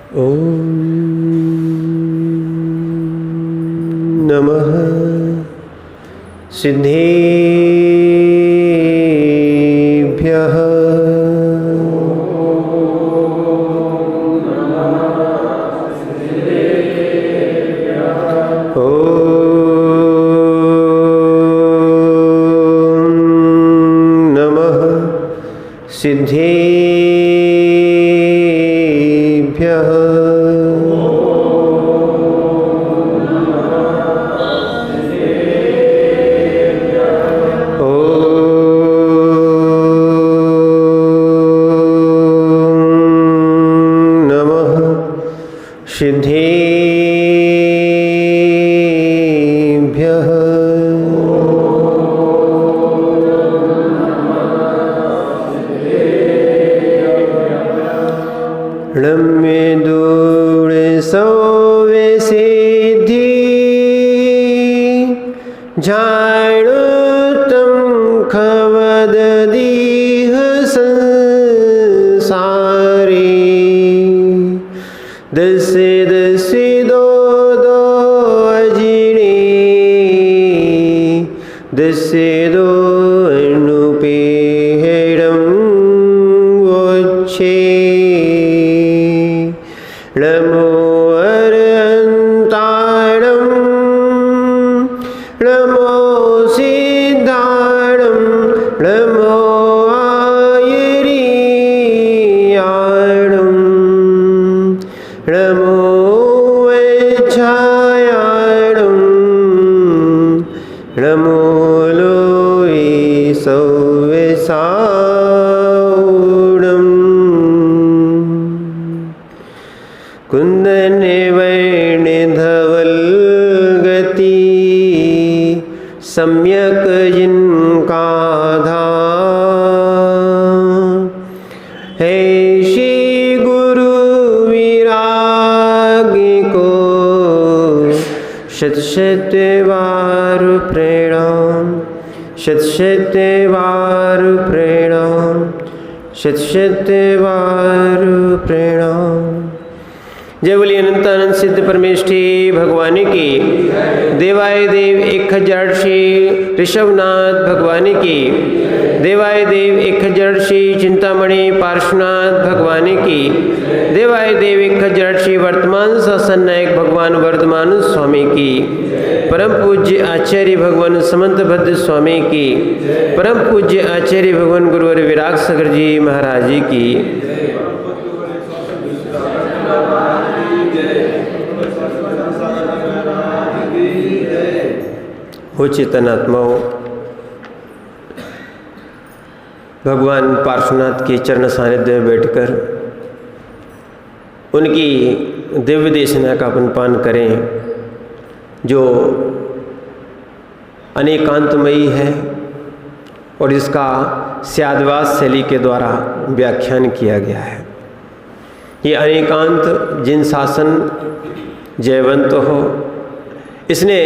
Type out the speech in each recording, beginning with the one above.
ओम नमः सिद्धेभ्यः। सिद्धेभ्यः। ओम नमः सिद्धेभ्यः। ळम्मे दूरे सौवे सिद्धि झाणुतम खवद दीह संसारी। दसे दसे दो दो अजिणे दसे दो अनुपे हेडम वोच्छे। नमो अरहन्ताणं नमो सिद्धाणं नमो आयरीयाणं नमो वैच्छायाणं नमो लोये सौवेसावणम्। कुंदने वैणे धवल गति सम्यक जिनका धाम। हे श्री गुरु विरागी को शत शत बार प्रणाम। शत शत बार प्रणाम। शत शत बार प्रणाम। जय बोली अनंतानंद सिद्ध परमेष्ठी भगवान की। देवाय देव 1000 श्री ऋषभनाथ भगवान की। देवाय देव 1000 श्री चिंतामणि पार्श्वनाथ भगवान की। देवाय देव 1000 श्री वर्तमान शासन नायक भगवान वर्धमान स्वामी की। परम पूज्य आचार्य भगवान समंत भद्र स्वामी की। परम पूज्य आचार्य भगवान गुरुवर विराग सागर जी महाराज जी की। हो चेतन आत्माओं, भगवान पार्श्वनाथ के चरण सानिध्य में बैठकर उनकी दिव्य देशना का अपन पान करें, जो अनेकांतमयी है और इसका स्यादवास शैली के द्वारा व्याख्यान किया गया है। ये अनेकांत जिन शासन जयवंत हो, इसने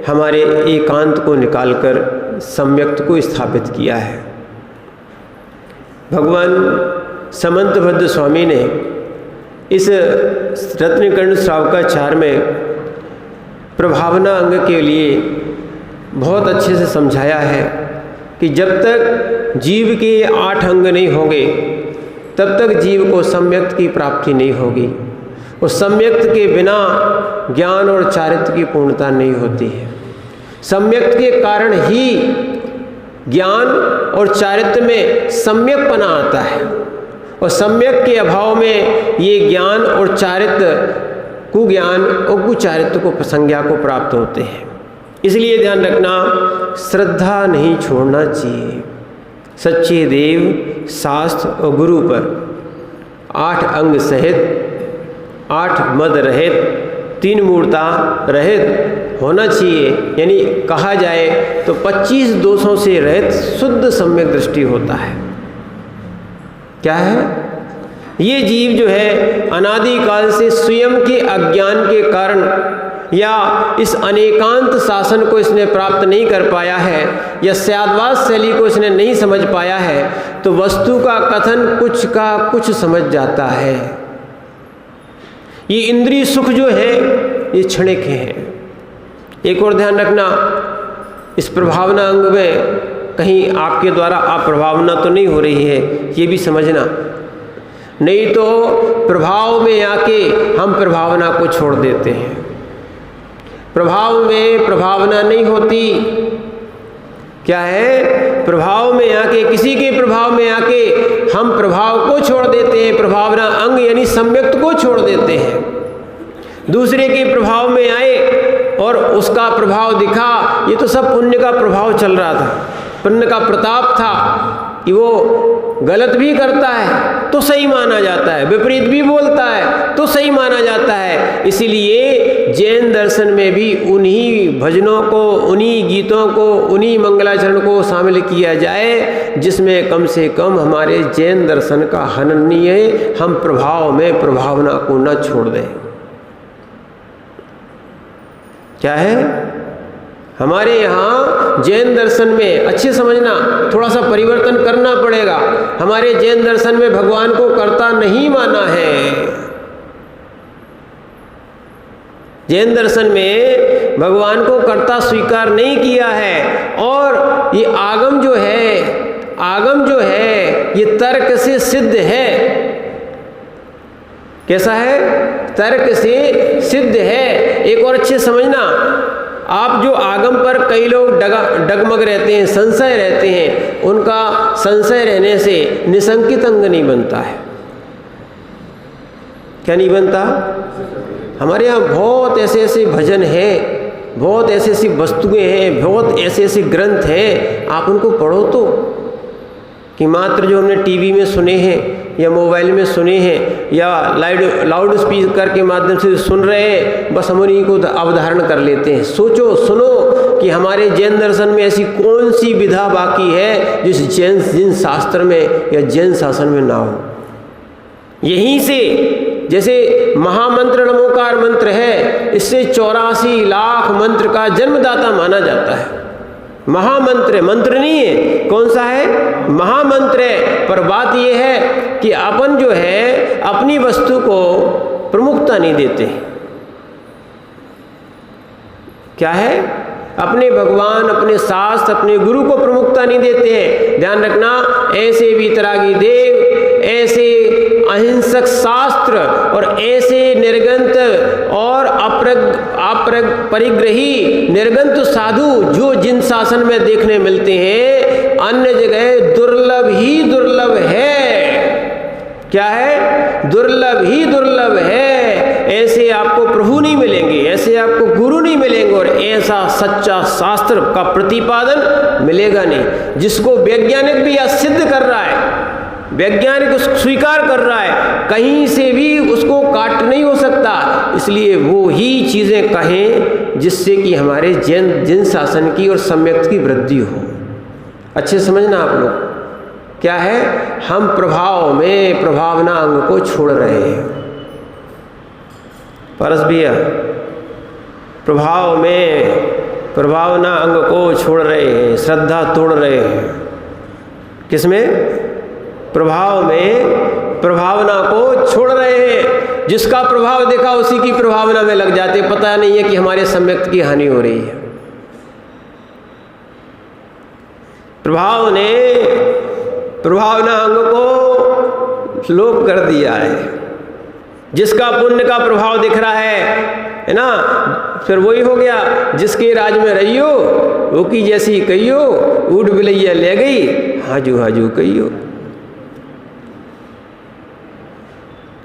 हमारे एकांत को निकालकर सम्यक्त को स्थापित किया है। भगवान समंत भद्र स्वामी ने इस रत्नकर्ण श्रावकाचार में प्रभावना अंग के लिए बहुत अच्छे से समझाया है कि जब तक जीव के 8 अंग नहीं होंगे तब तक जीव को सम्यक्त की प्राप्ति नहीं होगी। और सम्यक्त के बिना ज्ञान और चारित्र की पूर्णता नहीं होती है। सम्यक्त के कारण ही ज्ञान और चारित्र में सम्यकपना आता है, और सम्यक के अभाव में ये ज्ञान और चारित्र कुज्ञान और कुचारित्र को संज्ञा को प्राप्त होते हैं। इसलिए ध्यान रखना, श्रद्धा नहीं छोड़ना चाहिए। सच्चे देव शास्त्र और गुरु पर 8 अंग सहित 8 मद रहित 3 मूर्ता रहित होना चाहिए। यानी कहा जाए तो 25 दोषों से रहित शुद्ध सम्यक दृष्टि होता है। क्या है? ये जीव जो है अनादिकाल से स्वयं के अज्ञान के कारण या इस अनेकांत शासन को इसने प्राप्त नहीं कर पाया है या स्यादवास शैली को इसने नहीं समझ पाया है, तो वस्तु का कथन कुछ का कुछ समझ जाता है। ये इंद्रिय सुख जो है ये क्षणिक हैं। एक और ध्यान रखना, इस प्रभावना अंग में कहीं आपके द्वारा अप्रभावना तो नहीं हो रही है, ये भी समझना। नहीं तो प्रभाव में आके हम प्रभावना को छोड़ देते हैं। प्रभाव में प्रभावना नहीं होती। क्या है? प्रभाव में आके, किसी के प्रभाव में आके हम प्रभाव को छोड़ देते हैं, प्रभावना अंग यानी सम्यक्त को छोड़ देते हैं। दूसरे के प्रभाव में आए और उसका प्रभाव दिखा, ये तो सब पुण्य का प्रभाव चल रहा था, पुण्य का प्रताप था कि वो गलत भी करता है तो सही माना जाता है, विपरीत भी बोलता है तो सही माना जाता है। इसीलिए जैन दर्शन में भी उन्हीं भजनों को, उन्हीं गीतों को, उन्हीं मंगलाचरण को शामिल किया जाए जिसमें कम से कम हमारे जैन दर्शन का हनन नहीं है, हम प्रभाव में प्रभावना को न छोड़ दें। क्या है? हमारे यहाँ जैन दर्शन में, अच्छे समझना, थोड़ा सा परिवर्तन करना पड़ेगा। हमारे जैन दर्शन में भगवान को कर्ता नहीं माना है। जैन दर्शन में भगवान को कर्ता स्वीकार नहीं किया है। और ये आगम जो है ये तर्क से सिद्ध है। कैसा है? तर्क से सिद्ध है। एक और अच्छे समझना, आप जो आगम पर कई लोग डगमग रहते हैं, संशय रहते हैं, उनका संशय रहने से निशंकित अंग नहीं बनता है। क्या नहीं बनता? हमारे यहाँ बहुत ऐसे भजन हैं, बहुत ऐसी वस्तुएं हैं, बहुत ऐसे ग्रंथ हैं, आप उनको पढ़ो तो, कि मात्र जो हमने टीवी में सुने हैं या मोबाइल में सुने हैं या लाउड स्पीकर के माध्यम से सुन रहे हैं, बस हम उन्हीं को अवधारण कर लेते हैं। सोचो, सुनो कि हमारे जैन दर्शन में ऐसी कौन सी विधा बाकी है जिस जिन शास्त्र में या जैन शासन में ना हो। यहीं से, जैसे महामंत्र नमोकार मंत्र है, इससे 84 लाख मंत्र का जन्मदाता माना जाता है। महामंत्र, मंत्र नहीं है, कौन सा है? महामंत्र है। पर बात यह है कि अपन जो है अपनी वस्तु को प्रमुखता नहीं देते। क्या है? अपने भगवान, अपने शास्त्र, अपने गुरु को प्रमुखता नहीं देते हैं। ध्यान रखना, ऐसे वीतरागी देव, ऐसे अहिंसक शास्त्र और ऐसे निर्गंत और परिग्रही निर्गंत साधु जो जिन शासन में देखने मिलते हैं, अन्य जगह दुर्लभ ही दुर्लभ है। क्या है? दुर्लभ ही दुर्लभ है। ऐसे आपको प्रभु नहीं मिलेंगे, ऐसे आपको गुरु नहीं मिलेंगे और ऐसा सच्चा शास्त्र का प्रतिपादन मिलेगा नहीं, जिसको वैज्ञानिक भी सिद्ध कर रहा है, वैज्ञानिक स्वीकार कर रहा है, कहीं से भी उसको काट नहीं हो सकता। इसलिए वो ही चीज़ें कहें जिससे कि हमारे जैन शासन की और सम्यक्त की वृद्धि हो। अच्छे समझना आप लोग। क्या है? हम प्रभाव में प्रभावना अंग को छोड़ रहे हैं। परस भैया, प्रभाव में प्रभावना अंग को छोड़ रहे हैं, श्रद्धा तोड़ रहे हैं। किसमें? प्रभाव में प्रभावना को छोड़ रहे हैं। जिसका प्रभाव देखा उसी की प्रभावना में लग जाते, पता नहीं है कि हमारे सम्यक्त की हानि हो रही है। प्रभाव ने प्रभावना अंग को लोप कर दिया है। जिसका पुण्य का प्रभाव दिख रहा है ना, फिर वही हो गया, जिसके राज में रहियो वो की जैसी कहियो, ऊट बिलैया ले गई हाजू हाजू कहियो।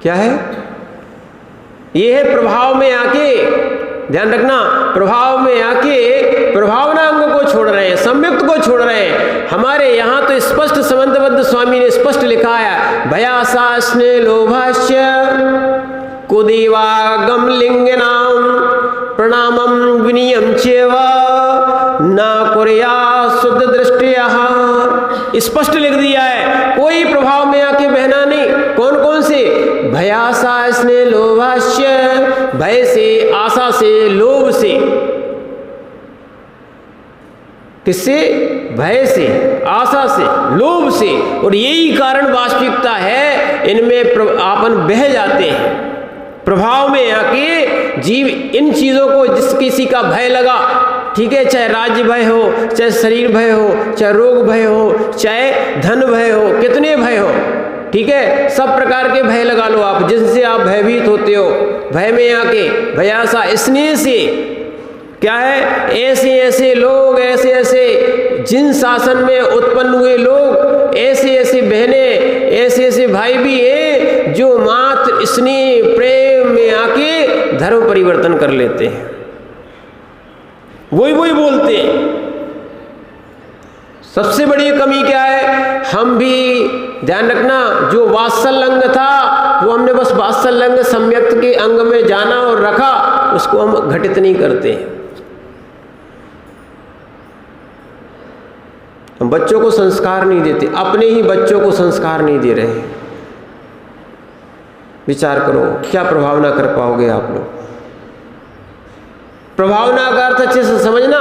क्या है? ये है प्रभाव में आके, ध्यान रखना, प्रभाव में आके प्रभावना अंग को छोड़ रहे हैं, सम्यक्त को छोड़ रहे हैं। हमारे यहाँ तो स्पष्ट समंतबद्ध स्वामी ने स्पष्ट लिखा है, भयासास्ने लोभाश्य कुदेवागम लिंगनाम प्रणामम विनियम चेवा न कुर्या शुद्ध दृष्टिया। स्पष्ट लिख दिया है, कोई प्रभाव में आके बहना नहीं। कौन कौन से? भयासा स्नेह लोभाश्य, भय से, आशा से, लोभ से। किससे? भय से, आशा से, लोभ से। और यही कारण वास्तविकता है, इनमें आपन बह जाते हैं। प्रभाव में आके जीव इन चीज़ों को, जिस किसी का भय लगा, ठीक है, चाहे राज्य भय हो, चाहे शरीर भय हो, चाहे रोग भय हो, चाहे धन भय हो, कितने भय हो, ठीक है, सब प्रकार के भय लगा लो आप, जिनसे आप भयभीत होते हो। भय में आके भयासा स्नेह से क्या है, ऐसे ऐसे लोग, ऐसे ऐसे जिन शासन में उत्पन्न हुए लोग, ऐसे ऐसे बहनें, ऐसे ऐसे भाई भी हैं जो मात्र स्नेह प्रेम में आके धर्म परिवर्तन कर लेते हैं। वही बोलते हैं। सबसे बड़ी कमी क्या है, हम भी ध्यान रखना, जो वात्सल्य अंग था वो हमने बस वात्सल्य अंग सम्यक्त के अंग में जाना और रखा, उसको हम घटित नहीं करते। हम बच्चों को संस्कार नहीं देते, अपने ही बच्चों को संस्कार नहीं दे रहे। विचार करो क्या प्रभावना कर पाओगे आप लोग। प्रभावना का अर्थ अच्छे से समझना।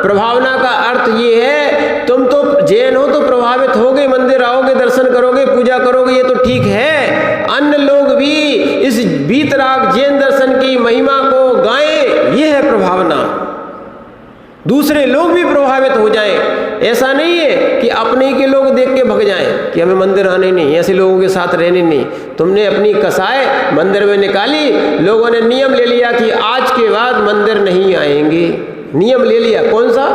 प्रभावना का अर्थ ये है, तुम तो जैन हो तो प्रभावित होगे, मंदिर आओगे, दर्शन करोगे, पूजा करोगे, ये तो ठीक है। अन्य लोग भी इस वीतराग जैन दर्शन की महिमा को गाएं, ये है प्रभावना। दूसरे लोग भी प्रभावित हो जाएं। ऐसा नहीं है कि अपने ही के लोग देख के भग जाएं कि हमें मंदिर आने नहीं, ऐसे लोगों के साथ रहने नहीं। तुमने अपनी कसाय मंदिर में निकाली, लोगों ने नियम ले लिया कि आज के बाद मंदिर नहीं आएंगे। नियम ले लिया, कौन सा?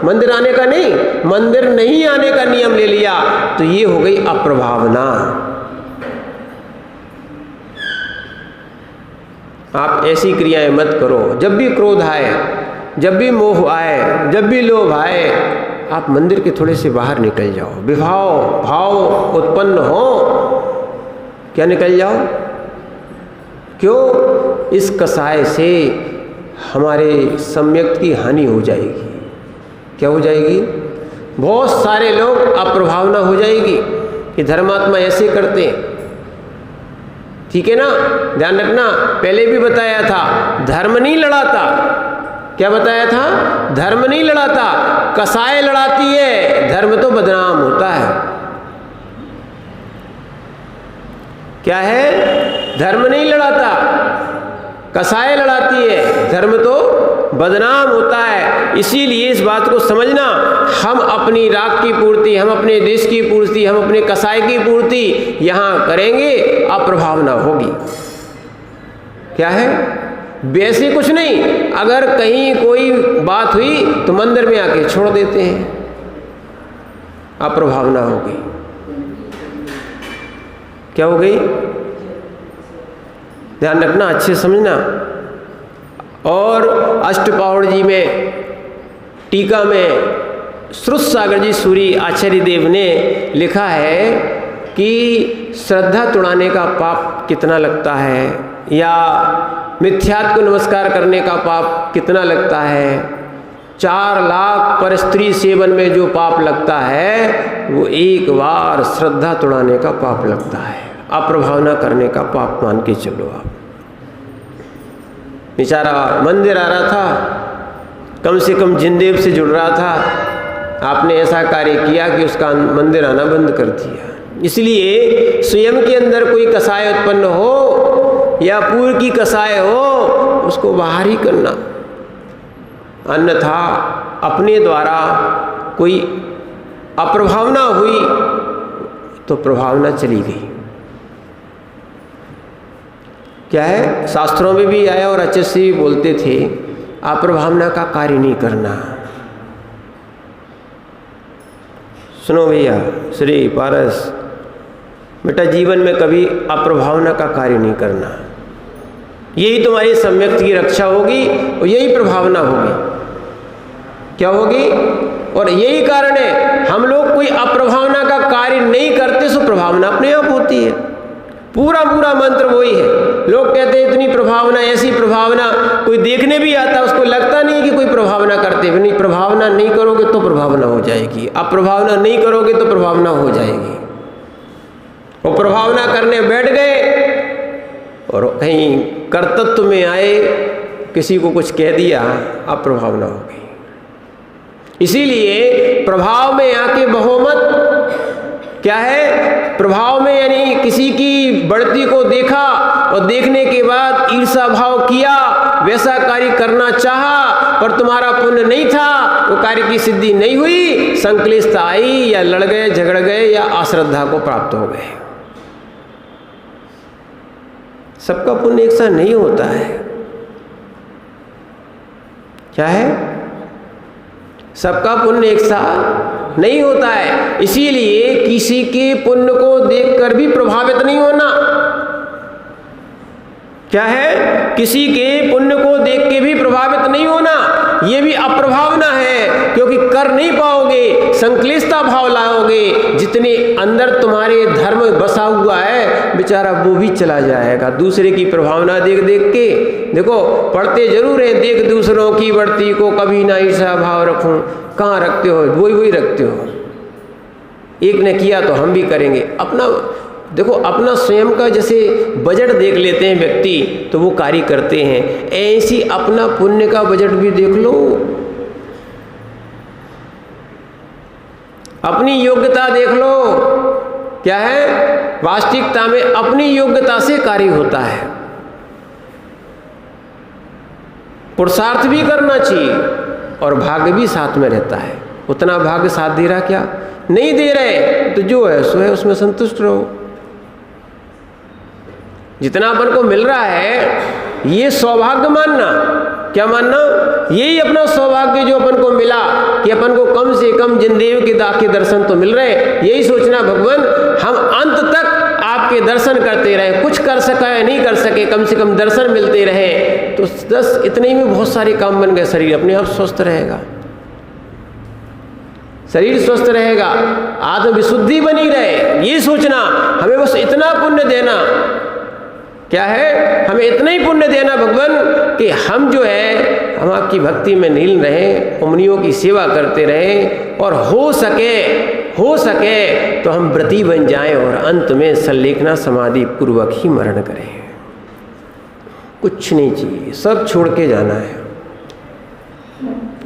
मंदिर आने का नहीं, मंदिर नहीं आने का नियम ले लिया, तो ये हो गई अप्रभावना। आप ऐसी क्रियाएं मत करो। जब भी क्रोध आए, जब भी मोह आए, जब भी लोभ आए, आप मंदिर के थोड़े से बाहर निकल जाओ। विभाव भाव उत्पन्न हो, क्या निकल जाओ? क्यों? इस कसाय से हमारे सम्यक्त की हानि हो जाएगी। क्या हो जाएगी? बहुत सारे लोग अप्रभावना हो जाएगी कि धर्मात्मा ऐसे करते हैं। ठीक है ना, ध्यान रखना। पहले भी बताया था, धर्म नहीं लड़ाता। क्या बताया था? धर्म नहीं लड़ाता, कसाय लड़ाती है। धर्म तो बदनाम होता है। क्या है? धर्म नहीं लड़ाता, कसाय लड़ाती है। धर्म तो बदनाम होता है। इसीलिए इस बात को समझना, हम अपनी राख की पूर्ति, हम अपने देश की पूर्ति, हम अपने कसाय की पूर्ति यहाँ करेंगे, अप्रभावना होगी। क्या है? वैसे कुछ नहीं, अगर कहीं कोई बात हुई तो मंदिर में आके छोड़ देते हैं, अप्रभावना हो गई। क्या हो गई? ध्यान रखना, अच्छे समझना। और अष्टपावड़ जी में टीका में श्रुत सागर जी सूरी आचार्य देव ने लिखा है कि श्रद्धा तुड़ाने का पाप कितना लगता है, या मिथ्यात्व को नमस्कार करने का पाप कितना लगता है। 4 लाख पर स्त्री सेवन में जो पाप लगता है, वो एक बार श्रद्धा तुड़ाने का पाप लगता है। अप्रभावना करने का पाप मान के चलो। आप बेचारा मंदिर आ रहा था, कम से कम जिनदेव से जुड़ रहा था, आपने ऐसा कार्य किया कि उसका मंदिर आना बंद कर दिया। इसलिए स्वयं के अंदर कोई कसाय उत्पन्न हो या पूर्व की कसाय हो, उसको बाहर ही करना। अन्यथा अपने द्वारा कोई अप्रभावना हुई तो प्रभावना चली गई। क्या है? शास्त्रों में भी आया और अच्छे से भी बोलते थे, अप्रभावना का कार्य नहीं करना। सुनो भैया, श्री पारस, बेटा जीवन में कभी अप्रभावना का कार्य नहीं करना। यही तुम्हारी सम्यक्त की रक्षा होगी और यही प्रभावना होगी। क्या होगी? और यही कारण है हम लोग कोई अप्रभावना का कार्य नहीं करते, सो प्रभावना अपने आप होती है। पूरा मंत्र वही है। लोग कहते हैं इतनी प्रभावना, ऐसी प्रभावना, कोई देखने भी आता है उसको लगता नहीं कि कोई प्रभावना करते। नहीं, प्रभावना नहीं करोगे तो प्रभावना हो जाएगी, अप्रभावना नहीं करोगे तो प्रभावना हो जाएगी। वो प्रभावना करने बैठ गए और कहीं कर्तृत्व में आए, किसी को कुछ कह दिया, अप्रभावना हो गई। इसीलिए प्रभाव में आके बहो मत। क्या है? प्रभाव में, यानी किसी की बढ़ती को देखा और देखने के बाद ईर्ष्या भाव किया, वैसा कार्य करना चाहा पर तुम्हारा पुण्य नहीं था, वो कार्य की सिद्धि नहीं हुई, संक्लिष्टता आई, या लड़ गए, झगड़ गए, या अश्रद्धा को प्राप्त हो गए। सबका पुण्य एक सा नहीं होता है। क्या है? सबका पुण्य एक सा नहीं होता है। इसीलिए किसी के पुण्य को देखकर भी प्रभावित नहीं होना। क्या है? किसी के पुण्य को देख के भी प्रभावित नहीं होना, ये भी अप्रभावना है, क्योंकि कर नहीं पाओगे, संक्लिष्टता भाव लाओगे, जितने अंदर तुम्हारे धर्म बसा हुआ है बेचारा वो भी चला जाएगा। दूसरे की प्रभावना देख देख के, देखो पढ़ते जरूर है, देख दूसरों की बढ़ती को कभी ना ईर्ष्या भाव रखूं, कहाँ रखते हो? वही रखते हो। एक ने किया तो हम भी करेंगे। अपना देखो, अपना स्वयं का जैसे बजट देख लेते हैं व्यक्ति तो वो कार्य करते हैं, ऐसी अपना पुण्य का बजट भी देख लो। अपनी योग्यता देख लो। क्या है? वास्तविकता में अपनी योग्यता से कार्य होता है। पुरुषार्थ भी करना चाहिए और भाग्य भी साथ में रहता है। उतना भाग्य साथ दे रहा क्या? नहीं दे रहे तो जो है सो है, उसमें संतुष्ट रहो। जितना अपन को मिल रहा है ये सौभाग्य मानना। क्या मानना? यही अपना सौभाग्य जो अपन को मिला कि अपन को कम से कम जिनदेव के दाग के दर्शन तो मिल रहे, यही सोचना भगवान हम अंत तक आपके दर्शन करते रहे, कुछ कर सका या नहीं कर सके, कम से कम दर्शन मिलते रहे तो बस इतने में बहुत सारे काम बन गए। शरीर अपने आप स्वस्थ रहेगा, शरीर स्वस्थ रहेगा, आत्म विशुद्धि बनी रहे। ये सोचना हमें बस इतना पुण्य देना। क्या है? हमें इतना ही पुण्य देना भगवान कि हम जो है हम आपकी भक्ति में लीन रहें, मुनियों की सेवा करते रहें, और हो सके तो हम व्रती बन जाएं और अंत में सल्लेखना समाधि पूर्वक ही मरण करें। कुछ नहीं चाहिए, सब छोड़ के जाना है।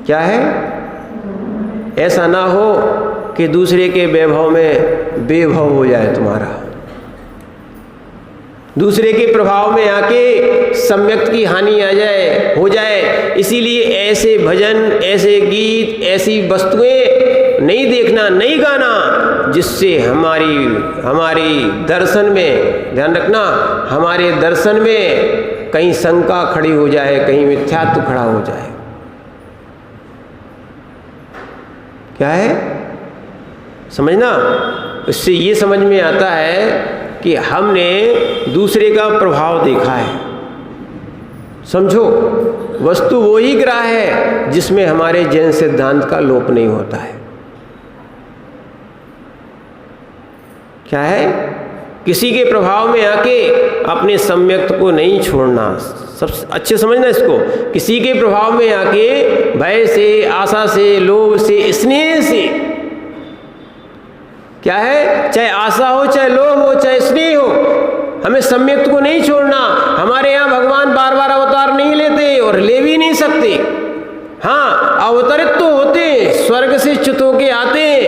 क्या है? ऐसा ना हो कि दूसरे के वैभव में बेभव हो जाए तुम्हारा, दूसरे के प्रभाव में आके सम्यक्त की हानि हो जाए। इसीलिए ऐसे भजन, ऐसे गीत, ऐसी वस्तुएं नहीं देखना, नहीं गाना जिससे हमारी दर्शन में, ध्यान रखना, हमारे दर्शन में कहीं शंका खड़ी हो जाए, कहीं मिथ्यात्व खड़ा हो जाए। क्या है? समझना। इससे ये समझ में आता है कि हमने दूसरे का प्रभाव देखा है। समझो, वस्तु वो ही ग्रह है जिसमें हमारे जैन सिद्धांत का लोप नहीं होता है। क्या है? किसी के प्रभाव में आके अपने सम्यक्त को नहीं छोड़ना। सबसे अच्छे समझना इसको। किसी के प्रभाव में आके भय से, आशा से, लोभ से, स्नेह से, क्या है, चाहे आशा हो, चाहे लोभ हो, चाहे स्नेह हो, हमें सम्यक्त को नहीं छोड़ना। हमारे यहाँ भगवान बार बार अवतार नहीं लेते और ले भी नहीं सकते। हाँ, अवतरित तो होते, स्वर्ग से च्युत होके आते,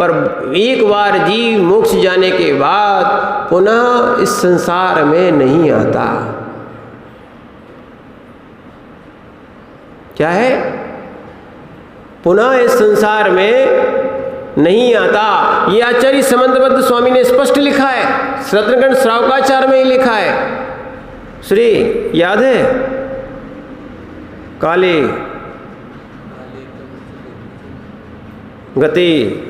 पर एक बार जीव मोक्ष जाने के बाद पुनः इस संसार में नहीं आता। क्या है? पुनः इस संसार में नहीं आता। ये आचार्य समंतबद्ध स्वामी ने स्पष्ट लिखा है, रत्नखंड श्रावकाचार्य में ही लिखा है। श्री याद है? काले गति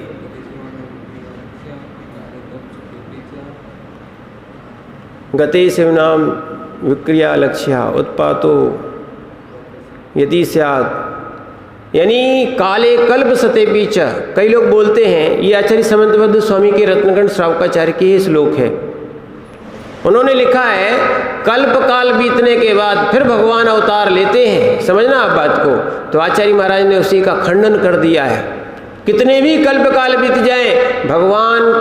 गति शिवनाम विक्रिया लक्ष्या उत्पातो यदि स्यात्, यानी काले कल्प सते बीच। कई लोग बोलते हैं, ये आचार्य समंतबद्ध स्वामी के रत्नखंड श्रावकाचार्य के ही श्लोक है। उन्होंने लिखा है कल्प काल बीतने के बाद फिर भगवान अवतार लेते हैं। समझना आप बात को। तो आचार्य महाराज ने उसी का खंडन कर दिया है। कितने भी कल्प काल बीत जाए, भगवान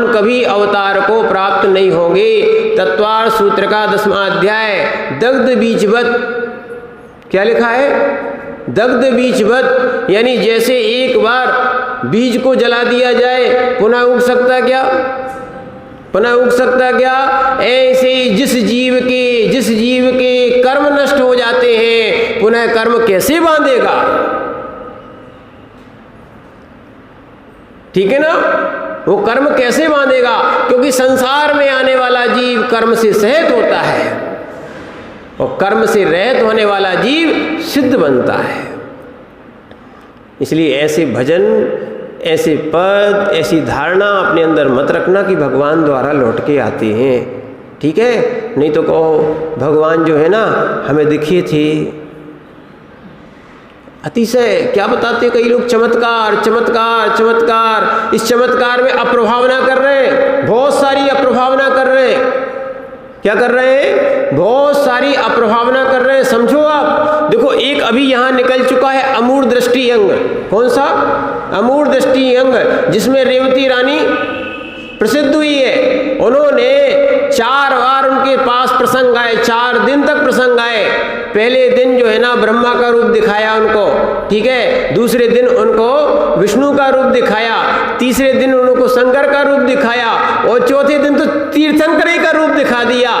कभी अवतार को प्राप्त नहीं होंगे। तत्वार सूत्र का 10वां अध्याय दग्ध बीजवत क्या लिखा है? दग्ध बीजवत, यानी जैसे एक बार बीज को जला दिया जाए पुनः उग सकता क्या? पुनः उग सकता क्या? ऐसे जिस जीव के कर्म नष्ट हो जाते हैं, पुनः कर्म कैसे बांधेगा? ठीक है ना? वो कर्म कैसे बांधेगा? क्योंकि संसार में आने वाला जीव कर्म से सहित होता है और कर्म से रहित होने वाला जीव सिद्ध बनता है। इसलिए ऐसे भजन, ऐसे पद, ऐसी धारणा अपने अंदर मत रखना कि भगवान द्वारा लौट के आते हैं। ठीक है? नहीं तो कहो भगवान जो है ना हमें दिखे थे। अतिशय क्या बताते कई लोग, चमत्कार चमत्कार चमत्कार। इस चमत्कार में अप्रभावना कर रहे हैं, बहुत सारी अप्रभावना कर रहे हैं। क्या कर रहे हैं? बहुत सारी अप्रभावना कर रहे हैं। समझो आप, देखो एक अभी यहाँ निकल चुका है अमूढ़ दृष्टि अंग। कौन सा? अमूढ़ दृष्टि अंग, जिसमें रेवती रानी प्रसिद्ध हुई है। उन्होंने 4 बार उनके पास प्रसंग आए, 4 दिन तक प्रसंग आए। पहले दिन जो है ना ब्रह्मा का रूप दिखाया उनको, ठीक है। दूसरे दिन उनको विष्णु का रूप दिखाया, तीसरे दिन उनको शंकर का रूप दिखाया और चौथे दिन तो तीर्थंकर का रूप दिखा दिया।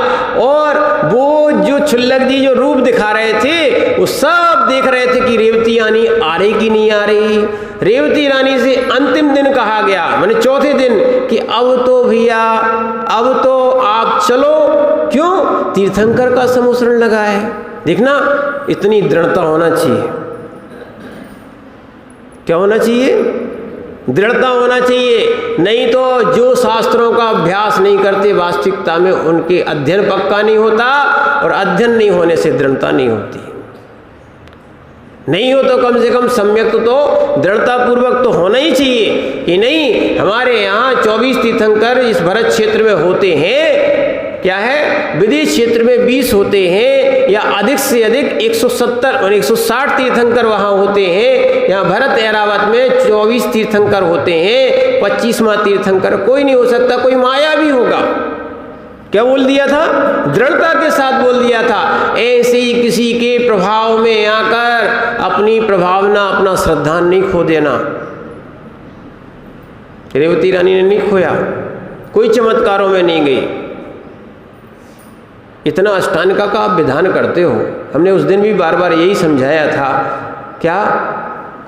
और वो जो छुल्लक जी जो रूप दिखा रहे थे वो सब देख रहे थे कि रेवती रानी आ रही कि नहीं आ रही। रेवती रानी से अंतिम दिन कहा गया, माने चौथे दिन, कि अब तो भैया अब तो आप चलो। क्यों? तीर्थंकर का समुसरण लगा है। देखना, इतनी दृढ़ता होना चाहिए। क्या होना चाहिए? दृढ़ता होना चाहिए। नहीं तो जो शास्त्रों का अभ्यास नहीं करते वास्तविकता में उनके अध्ययन पक्का नहीं होता, और अध्ययन नहीं होने से दृढ़ता नहीं होती। नहीं हो तो कम से कम सम्यक तो दृढ़ता पूर्वक तो होना ही चाहिए कि नहीं। हमारे यहाँ 24 तीर्थंकर इस भरत क्षेत्र में होते हैं, क्या है, विदेश क्षेत्र में 20 होते हैं, या अधिक से अधिक 170 और 160 तीर्थंकर वहाँ होते हैं। यहाँ भरत ऐरावत में 24 तीर्थंकर होते हैं, 25वां तीर्थंकर कोई नहीं हो सकता, कोई माया भी होगा। क्या बोल दिया था? दृढ़ता के साथ बोल दिया था। ऐसे ही किसी के प्रभाव में आकर अपनी प्रभावना, अपना श्रद्धा नहीं खो देना। रेवती रानी ने नहीं खोया, कोई चमत्कारों में नहीं गई। इतना अष्टांगिका का आप विधान करते हो, हमने उस दिन भी बार बार यही समझाया था। क्या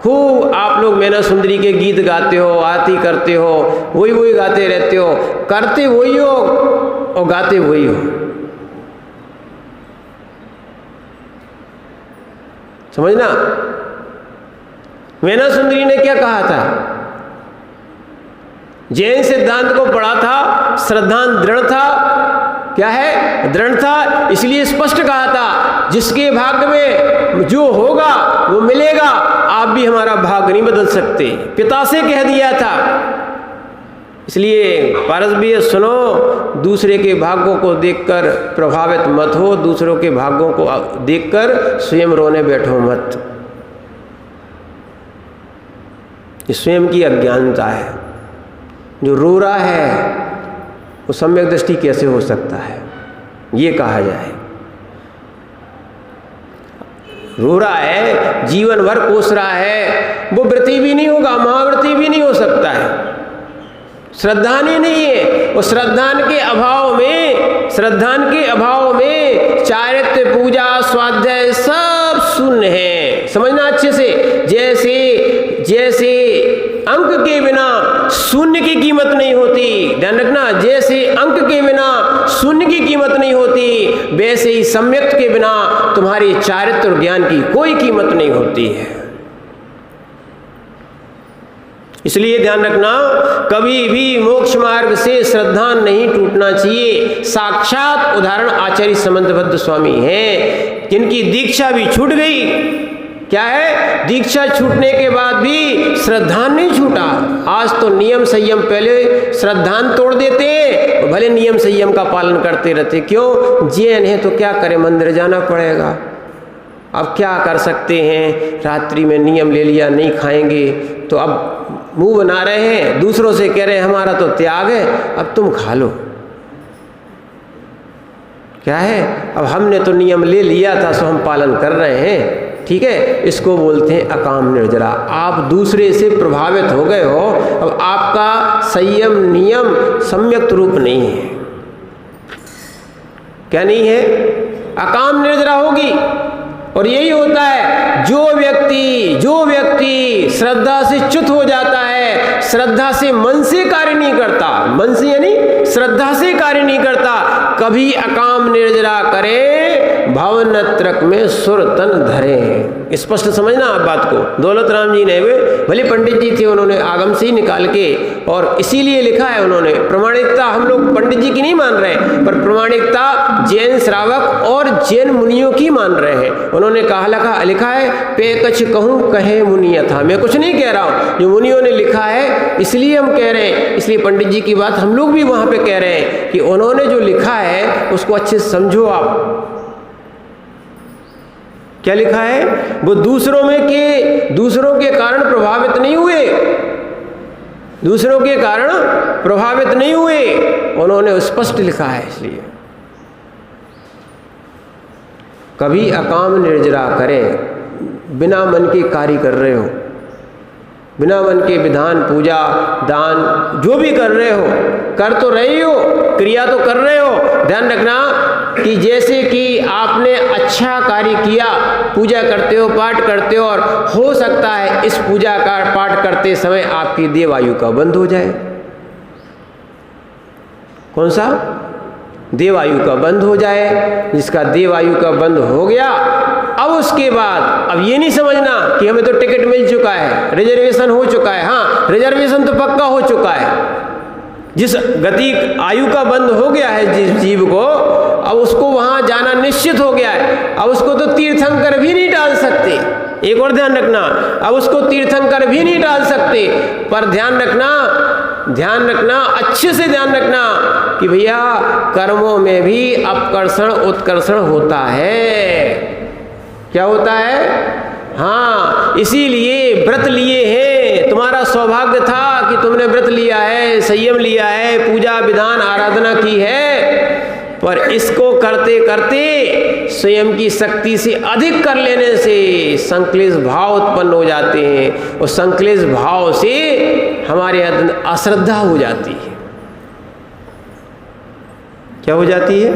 खूब आप लोग मैना सुंदरी के गीत गाते हो, आरती करते हो, वही गाते रहते हो, करते वही हो और गाते वही हो। समझना, मैना सुंदरी ने क्या कहा था? जैन सिद्धांत को पढ़ा था, श्रद्धांत दृढ़ था। क्या है? दृढ़ था। इसलिए स्पष्ट कहा था जिसके भाग्य में जो होगा वो मिलेगा। आप भी हमारा भाग्य नहीं बदल सकते, पिता से कह दिया था। इसलिए पारस भी सुनो, दूसरे के भाग्यों को देखकर प्रभावित मत हो, दूसरों के भाग्यों को देखकर स्वयं रोने बैठो मत। ये स्वयं की अज्ञानता है। जो रो रहा है वो सम्यक दृष्टि कैसे हो सकता है, ये कहा जाए। रो रहा है, जीवन भर कोस रहा है, वो व्रती भी नहीं होगा, महाव्रती भी नहीं हो सकता है। श्रद्धान ही नहीं है। वो श्रद्धान के अभाव में चारित्र्य, पूजा, स्वाध्याय सब शून्य है। समझना अच्छे से। जैसे अंक के बिना शून्य की कीमत नहीं होती, ध्यान रखना। जैसे अंक के बिना शून्य की कीमत नहीं होती, वैसे ही सम्यक के बिना तुम्हारी चारित्र्य और ज्ञान की कोई कीमत नहीं होती है। इसलिए ध्यान रखना, कभी भी मोक्ष मार्ग से श्रद्धा नहीं टूटना चाहिए। साक्षात उदाहरण आचार्य समंतभद्र स्वामी हैं, जिनकी दीक्षा भी छूट गई। क्या है? दीक्षा छूटने के बाद भी श्रद्धान नहीं छूटा। आज तो नियम संयम, पहले श्रद्धान तोड़ देते हैं, भले नियम संयम का पालन करते रहते। क्यों? जैन है तो क्या करें, मंदिर जाना पड़ेगा। अब क्या कर सकते हैं, रात्रि में नियम ले लिया, नहीं खाएंगे, तो अब मुंह बना रहे हैं, दूसरों से कह रहे हैं हमारा तो त्याग है, अब तुम खा लो। क्या है? अब हमने तो नियम ले लिया था, सो हम पालन कर रहे हैं। ठीक है, इसको बोलते हैं अकाम निर्जरा। आप दूसरे से प्रभावित हो गए हो, अब आपका संयम नियम सम्यक रूप नहीं है। क्या नहीं है? अकाम निर्जरा होगी। और यही होता है, जो व्यक्ति श्रद्धा से च्युत हो जाता है, श्रद्धा से मन से कार्य नहीं करता, मन से यानी श्रद्धा से कार्य नहीं करता, कभी अकाम निर्जरा करे भवनत्रक में सुर तन धरे। स्पष्ट समझना आप बात को। दौलत राम जी ने, वे भले पंडित जी थे, उन्होंने आगम से ही निकाल के, और इसीलिए लिखा है उन्होंने। प्रमाणिकता हम लोग पंडित जी की नहीं मान रहे, पर प्रमाणिकता जैन श्रावक और जैन मुनियों की मान रहे हैं। उन्होंने लिखा है, पे कछ कहूँ कहे मुनिया था। मैं कुछ नहीं कह रहा हूँ, जो मुनियों ने लिखा है इसलिए हम कह रहे हैं। इसलिए पंडित जी की बात हम लोग भी वहाँ पे कह रहे हैं कि उन्होंने जो लिखा है उसको अच्छे से समझो आप। क्या लिखा है? वो दूसरों के कारण प्रभावित नहीं हुए, दूसरों के कारण प्रभावित नहीं हुए, उन्होंने स्पष्ट लिखा है। इसलिए कभी अकाम निर्जरा करें, बिना मन के कार्य कर रहे हो, बिना मन के विधान, पूजा, दान जो भी कर रहे हो, कर तो रहे हो, क्रिया तो कर रहे हो। ध्यान रखना कि जैसे कि आपने अच्छा कार्य किया, पूजा करते हो, पाठ करते हो, और हो सकता है इस पूजा का पाठ करते समय आपकी देवायु का बंद हो जाए। कौन सा? देवायु का बंद हो जाए। जिसका देवायु का बंद हो गया, अब उसके बाद अब ये नहीं समझना कि हमें तो टिकट मिल चुका है, रिजर्वेशन हो चुका है। हाँ, रिजर्वेशन तो पक्का हो चुका है। जिस गति आयु का बंद हो गया है जिस जीव को, अब उसको वहां जाना निश्चित हो गया है। अब उसको तो तीर्थंकर भी नहीं डाल सकते। एक और ध्यान रखना, अब उसको तीर्थंकर भी नहीं डाल सकते। पर ध्यान रखना, अच्छे से ध्यान रखना कि भैया कर्मों में भी अपकर्षण उत्कर्षण होता है। क्या होता है? हाँ, इसीलिए व्रत लिए हैं। तुम्हारा सौभाग्य था कि तुमने व्रत लिया है, संयम लिया है, पूजा विधान आराधना की है, पर इसको करते करते स्वयं की शक्ति से अधिक कर लेने से संक्लेश भाव उत्पन्न हो जाते हैं, और संक्लेश भाव से हमारे अंदर अश्रद्धा हो जाती है। क्या हो जाती है?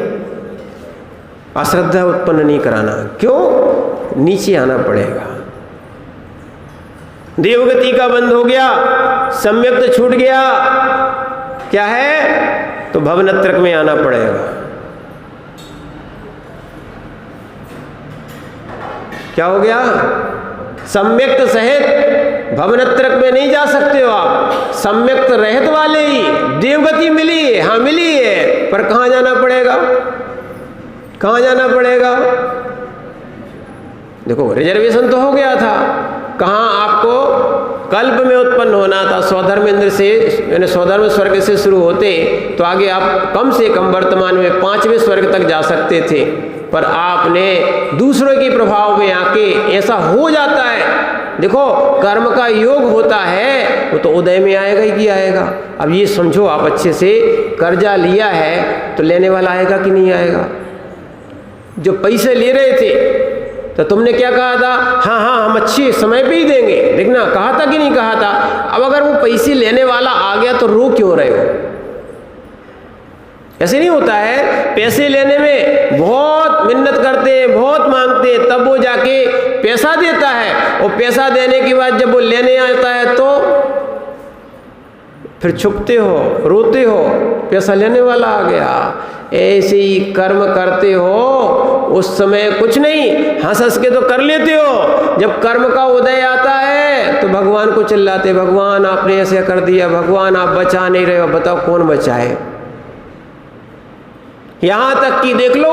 अश्रद्धा उत्पन्न नहीं कराना। क्यों? नीचे आना पड़ेगा। देवगति का बंद हो गया, सम्यक तो छूट गया, क्या है? तो भवनत्रक में आना पड़ेगा। क्या हो गया? सम्यक्त सहित भवनत्रक में नहीं जा सकते हो आप। सम्यक्त रहित वाले ही देवगति मिली है, हाँ मिली है, पर कहाँ जाना पड़ेगा? कहाँ जाना पड़ेगा? देखो, रिजर्वेशन तो हो गया था। कहाँ आपको कल्प में उत्पन्न होना था, स्वधर्मेंद्र से, यानी स्वधर्म स्वर्ग से शुरू होते तो आगे आप कम से कम वर्तमान में 5वें स्वर्ग तक जा सकते थे, पर आपने दूसरों के प्रभाव में आके ऐसा हो जाता है। देखो, कर्म का योग होता है, वो तो उदय में आएगा ही कि आएगा। अब ये समझो आप अच्छे से, कर्जा लिया है तो लेने वाला आएगा कि नहीं आएगा? जो पैसे ले रहे थे तो तुमने क्या कहा था? हाँ हाँ, हम अच्छे समय पे ही देंगे। देखना, कहा था कि नहीं कहा था? अब अगर वो पैसे लेने वाला आ गया तो रो क्यों रहे हो? ऐसे नहीं होता है। पैसे लेने में बहुत मिन्नत करते हैं, बहुत मांगते हैं, तब वो जाके पैसा देता है, और पैसा देने के बाद जब वो लेने आता है तो फिर छुपते हो, रोते हो, पैसा लेने वाला आ गया। ऐसे ही कर्म करते हो, उस समय कुछ नहीं, हंस हंस के तो कर लेते हो। जब कर्म का उदय आता है तो भगवान को चिल्लाते, भगवान आपने ऐसे कर दिया, भगवान आप बचा नहीं रहे हो, बताओ कौन बचाए? यहां तक कि देख लो,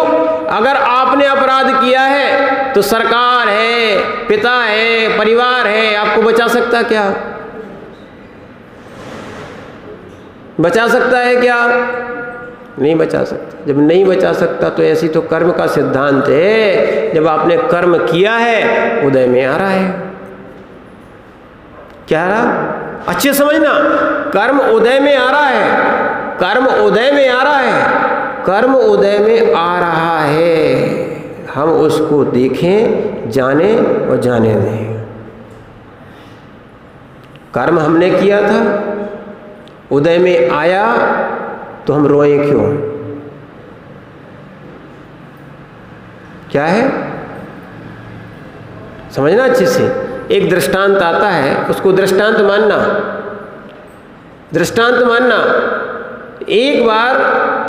अगर आपने अपराध किया है तो सरकार है, पिता है, परिवार है, आपको बचा सकता क्या? बचा सकता है क्या? नहीं बचा सकता। जब नहीं बचा सकता तो ऐसी तो कर्म का सिद्धांत है, जब आपने कर्म किया है उदय में आ रहा है। क्या आ रहा? अच्छे समझना, कर्म उदय में आ रहा है, कर्म उदय में आ रहा है, कर्म उदय में आ रहा है। हम उसको देखें, जाने और जाने दें। कर्म हमने किया था, उदय में आया तो हम रोएं क्यों? क्या है, समझना अच्छे से। एक दृष्टांत आता है, उसको दृष्टांत मानना, दृष्टांत मानना। एक बार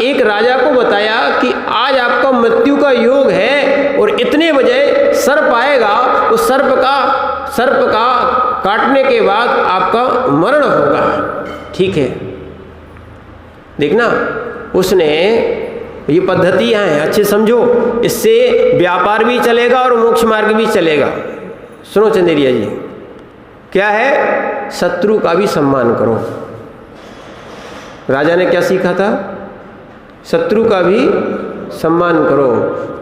एक राजा को बताया कि आज आपका मृत्यु का योग है और इतने बजे सर्प आएगा, उस सर्प का काटने के बाद आपका मरण होगा। ठीक है, देखना, उसने, ये पद्धतियाँ हैं, अच्छे समझो, इससे व्यापार भी चलेगा और मोक्ष मार्ग भी चलेगा। सुनो चंदेरिया जी, क्या है? शत्रु का भी सम्मान करो। राजा ने क्या सीखा था? शत्रु का भी सम्मान करो।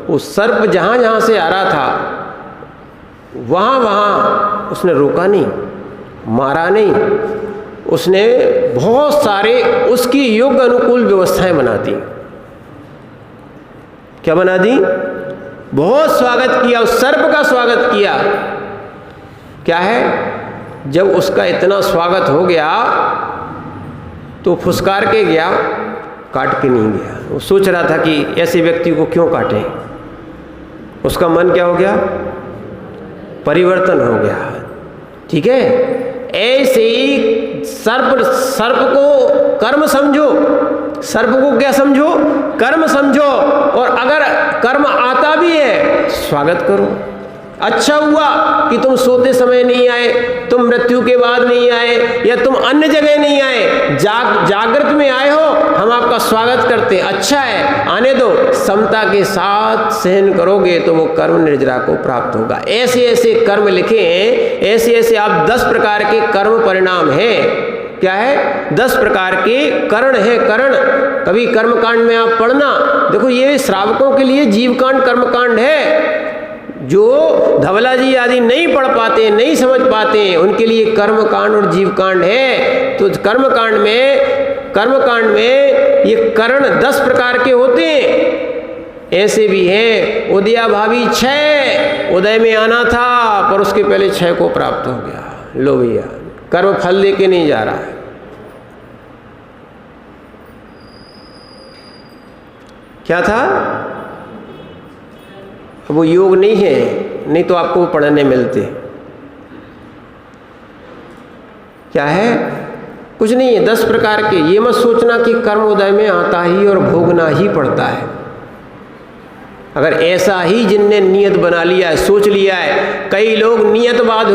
वो सर्प जहाँ जहाँ से आ रहा था वहाँ वहाँ उसने रोका नहीं, मारा नहीं, उसने बहुत सारे उसकी योग्य अनुकूल व्यवस्थाएं बना दी। क्या बना दी? बहुत स्वागत किया, उस सर्प का स्वागत किया। क्या है, जब उसका इतना स्वागत हो गया तो फुसकार के गया, काट के नहीं गया। वो सोच रहा था कि ऐसे व्यक्ति को क्यों काटें। उसका मन क्या हो गया? परिवर्तन हो गया। ठीक है, ऐसे ही सर्प को कर्म समझो, सर्प को क्या समझो? कर्म समझो। और अगर कर्म आता भी है, स्वागत करो। अच्छा हुआ कि तुम सोते समय नहीं आए, तुम मृत्यु के बाद नहीं आए, या तुम अन्य जगह नहीं आए, जागृत में आए हो, हम आपका स्वागत करते हैं। अच्छा है, आने दो। समता के साथ सहन करोगे तो वो कर्म निर्जरा को प्राप्त होगा। ऐसे ऐसे कर्म लिखे हैं, ऐसे ऐसे आप 10 प्रकार के कर्म परिणाम हैं। क्या है? 10 प्रकार के करण है। करण कभी कर्मकांड में आप पढ़ना, देखो ये श्रावकों के लिए जीवकांड कर्मकांड है। जो धवला जी आदि नहीं पढ़ पाते, नहीं समझ पाते, उनके लिए कर्मकांड और जीवकांड है। तो कर्मकांड में ये करण 10 प्रकार के होते हैं। ऐसे भी हैं, उदयाभावी 6, उदय में आना था पर उसके पहले 6 को प्राप्त हो गया। लो भैया, कर्म फल लेके नहीं जा रहा है। क्या था? वो योग नहीं है, नहीं तो आपको वो पढ़ने मिलते। क्या है? कुछ नहीं है, 10 प्रकार के। ये मत सोचना कि कर्म उदय में आता ही और भोगना ही पड़ता है। अगर ऐसा ही जिनने नियत बना लिया है, सोच लिया है, कई लोग नियतवाद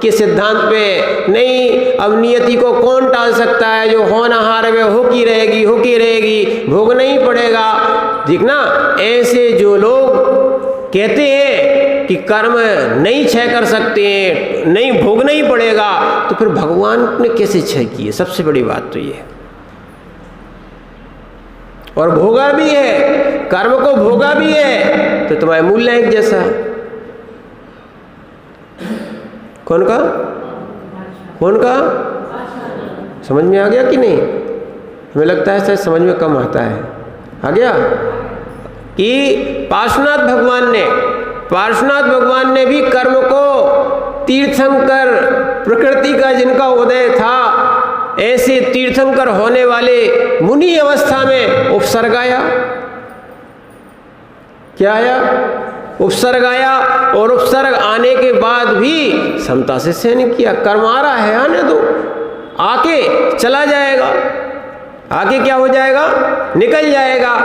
के सिद्धांत पे, नहीं अब नियति को कौन टाल सकता है, जो होनहार वे होकी रहेगी, भोगना ही पड़ेगा। देखना, ऐसे जो लोग कहते हैं कि कर्म नहीं क्षय कर सकते, नहीं भोगना ही पड़ेगा, तो फिर भगवान ने कैसे क्षय किए? सबसे बड़ी बात तो ये है। और भोगा भी है, कर्म को भोगा भी है, तो तुम्हारे मूल्य एक जैसा। कौन का? समझ में आ गया कि नहीं? हमें लगता है शायद समझ में कम आता है। आ गया कि पार्श्वनाथ भगवान ने भी कर्म को तीर्थंकर, प्रकृति का जिनका उदय था, ऐसे तीर्थंकर होने वाले मुनि अवस्था में उपसर्ग आया। क्या आया? उपसर्ग आया। और उपसर्ग आने के बाद भी समता से सहन किया। कर्म आ रहा है, आने दो, आके चला जाएगा, आगे क्या हो जाएगा? निकल जाएगा।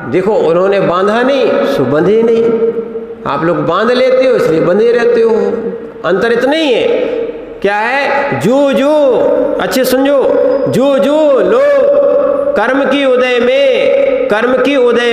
देखो, उन्होंने बांधा नहीं सो बंधे नहीं। आप लोग बांध लेते हो इसलिए बंधे रहते हो। अंतर इतना ही है। क्या है? जो अच्छे समझो, जो लोग कर्म की उदय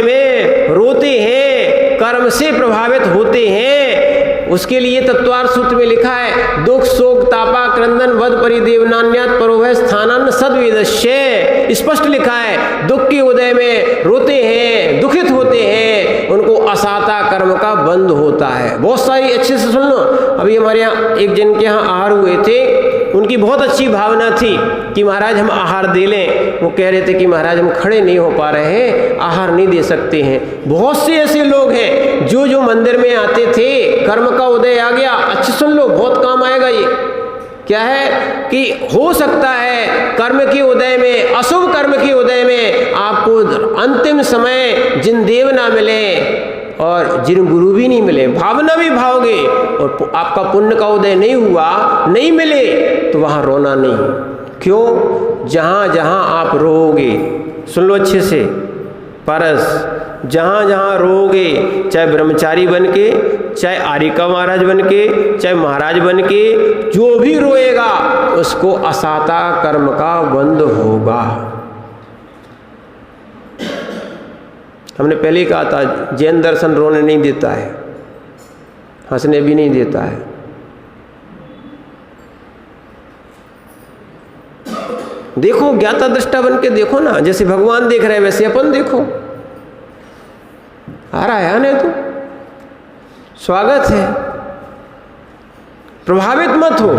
में रोते हैं, कर्म से प्रभावित होते हैं, उसके लिए तत्वार्थ सूत्र में लिखा है, दुख शोक तापा क्रंदन वद परिदेवनान्यात परोभय स्थानन सद्वेदस्य। स्पष्ट लिखा है, दुख के उदय में रोते हैं, दुखित होते हैं, उनको असाता कर्म का बंध होता है। बहुत सारी, अच्छे से सुन लो। अभी हमारे यहाँ एक जन के यहाँ आहार हुए थे, उनकी बहुत अच्छी भावना थी कि महाराज हम आहार दे लें। वो कह रहे थे कि महाराज हम खड़े नहीं हो पा रहे हैं, आहार नहीं दे सकते हैं। बहुत से ऐसे लोग हैं जो मंदिर में आते थे, कर्म का उदय आ गया। अच्छा सुन लो, बहुत काम आएगा ये। क्या है कि हो सकता है कर्म के उदय में, अशुभ कर्म के उदय में आपको अंतिम समय जिन देव ना मिले और जिन गुरु भी नहीं मिले, भावना भी भाओगे और आपका पुण्य का उदय नहीं हुआ, नहीं मिले, तो वहाँ रोना नहीं। क्यों? जहाँ जहाँ आप रोओगे, सुन लो अच्छे से, परस जहाँ जहाँ रोओगे, चाहे ब्रह्मचारी बन के, चाहे आरिका महाराज बन के, चाहे महाराज बन के, जो भी रोएगा उसको असाता कर्म का बंध होगा। हमने पहले ही कहा था, जैन दर्शन रोने नहीं देता है, हंसने भी नहीं देता है। देखो, ज्ञाता दृष्टा बन के देखो ना, जैसे भगवान देख रहे हैं वैसे अपन देखो। आ रहा है नहीं तो स्वागत है, प्रभावित मत हो।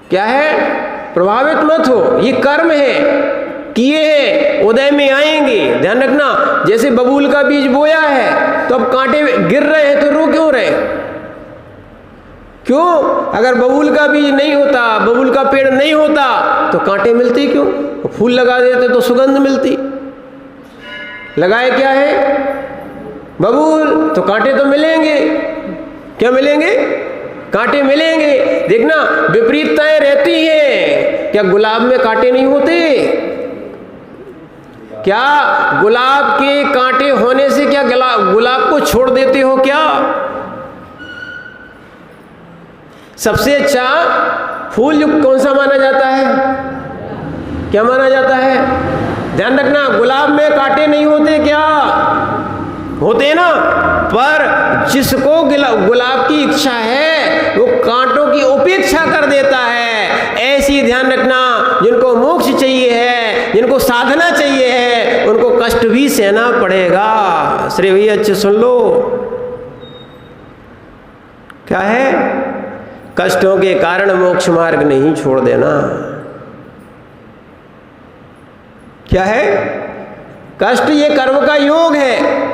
क्या है? प्रभावित मत हो, ये कर्म है, किए हैं, उदय में आएंगे। ध्यान रखना, जैसे बबूल का बीज बोया है तो अब कांटे गिर रहे हैं तो रो क्यों रहे? क्यों? अगर बबूल का बीज नहीं होता, बबूल का पेड़ नहीं होता तो कांटे मिलते क्यों? फूल लगा देते तो सुगंध मिलती। लगाए क्या है? बबूल, तो कांटे तो मिलेंगे। क्या मिलेंगे? कांटे मिलेंगे। देखना, विपरीतताएं रहती हैं। क्या गुलाब में कांटे नहीं होते? क्या गुलाब के कांटे होने से क्या गुलाब को छोड़ देते हो क्या? सबसे अच्छा फूल जो कौन सा माना जाता है? क्या माना जाता है? ध्यान रखना, गुलाब में कांटे नहीं होते क्या? होते ना। पर जिसको गुलाब की इच्छा है वो कांटों की उपेक्षा कर देता है। ऐसी ध्यान रखना, जिनको मोक्ष चाहिए है, जिनको साधना चाहिए है, उनको कष्ट भी सहना पड़ेगा। श्री भैया अच्छे सुन लो, क्या है? कष्टों के कारण मोक्ष मार्ग नहीं छोड़ देना। क्या है? कष्ट ये कर्म का योग है।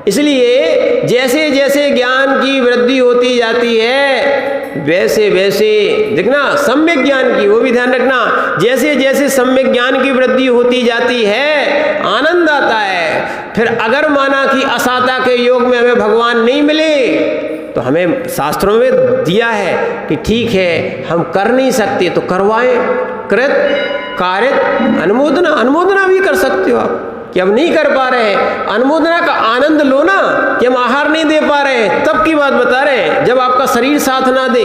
इसलिए जैसे जैसे ज्ञान की वृद्धि होती जाती है वैसे वैसे देखना, सम्यक ज्ञान की, वो भी ध्यान रखना, जैसे जैसे सम्यक ज्ञान की वृद्धि होती जाती है आनंद आता है। फिर अगर माना कि असाता के योग में हमें भगवान नहीं मिले तो हमें शास्त्रों में दिया है कि ठीक है हम कर नहीं सकते तो करवाएं। कृत कारित अनुमोदना, अनुमोदना भी कर सकते हो आप कि अब नहीं कर पा रहे हैं, अनुमोदना का आनंद लो ना कि हम आहार नहीं दे पा रहे हैं। तब की बात बता रहे हैं, जब आपका शरीर साथ ना दे,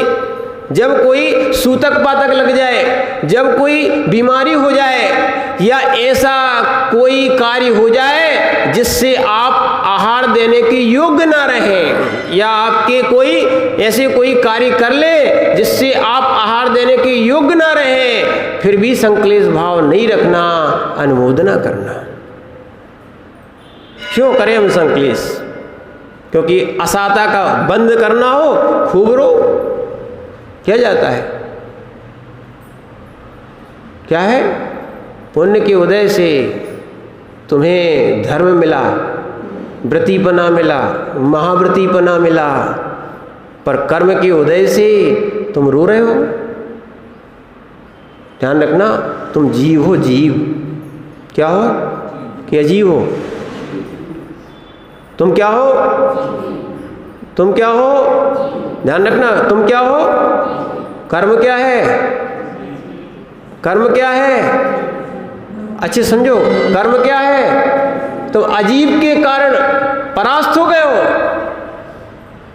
जब कोई सूतक पातक लग जाए, जब कोई बीमारी हो जाए या ऐसा कोई कार्य हो जाए जिससे आप आहार देने के योग्य ना रहें, या आपके कोई ऐसे कोई कार्य कर ले जिससे आप आहार देने के योग्य ना रहें, फिर भी संक्लेश भाव नहीं रखना, अनुमोदना करना। क्यों करें हम संक्लेश? क्योंकि असाता का बंद करना हो, खूब रो, क्या जाता है? क्या है? पुण्य के उदय से तुम्हें धर्म मिला, व्रतीपना मिला, महाव्रतीपना मिला, पर कर्म के उदय से तुम रो रहे हो। ध्यान रखना, तुम जीव हो, जीव। क्या हो? कि अजीब हो? तुम क्या हो? तुम क्या हो? ध्यान रखना, तुम क्या हो? कर्म क्या है? कर्म क्या है? अच्छे समझो, कर्म क्या है? तो अजीब के कारण परास्त हो गए हो।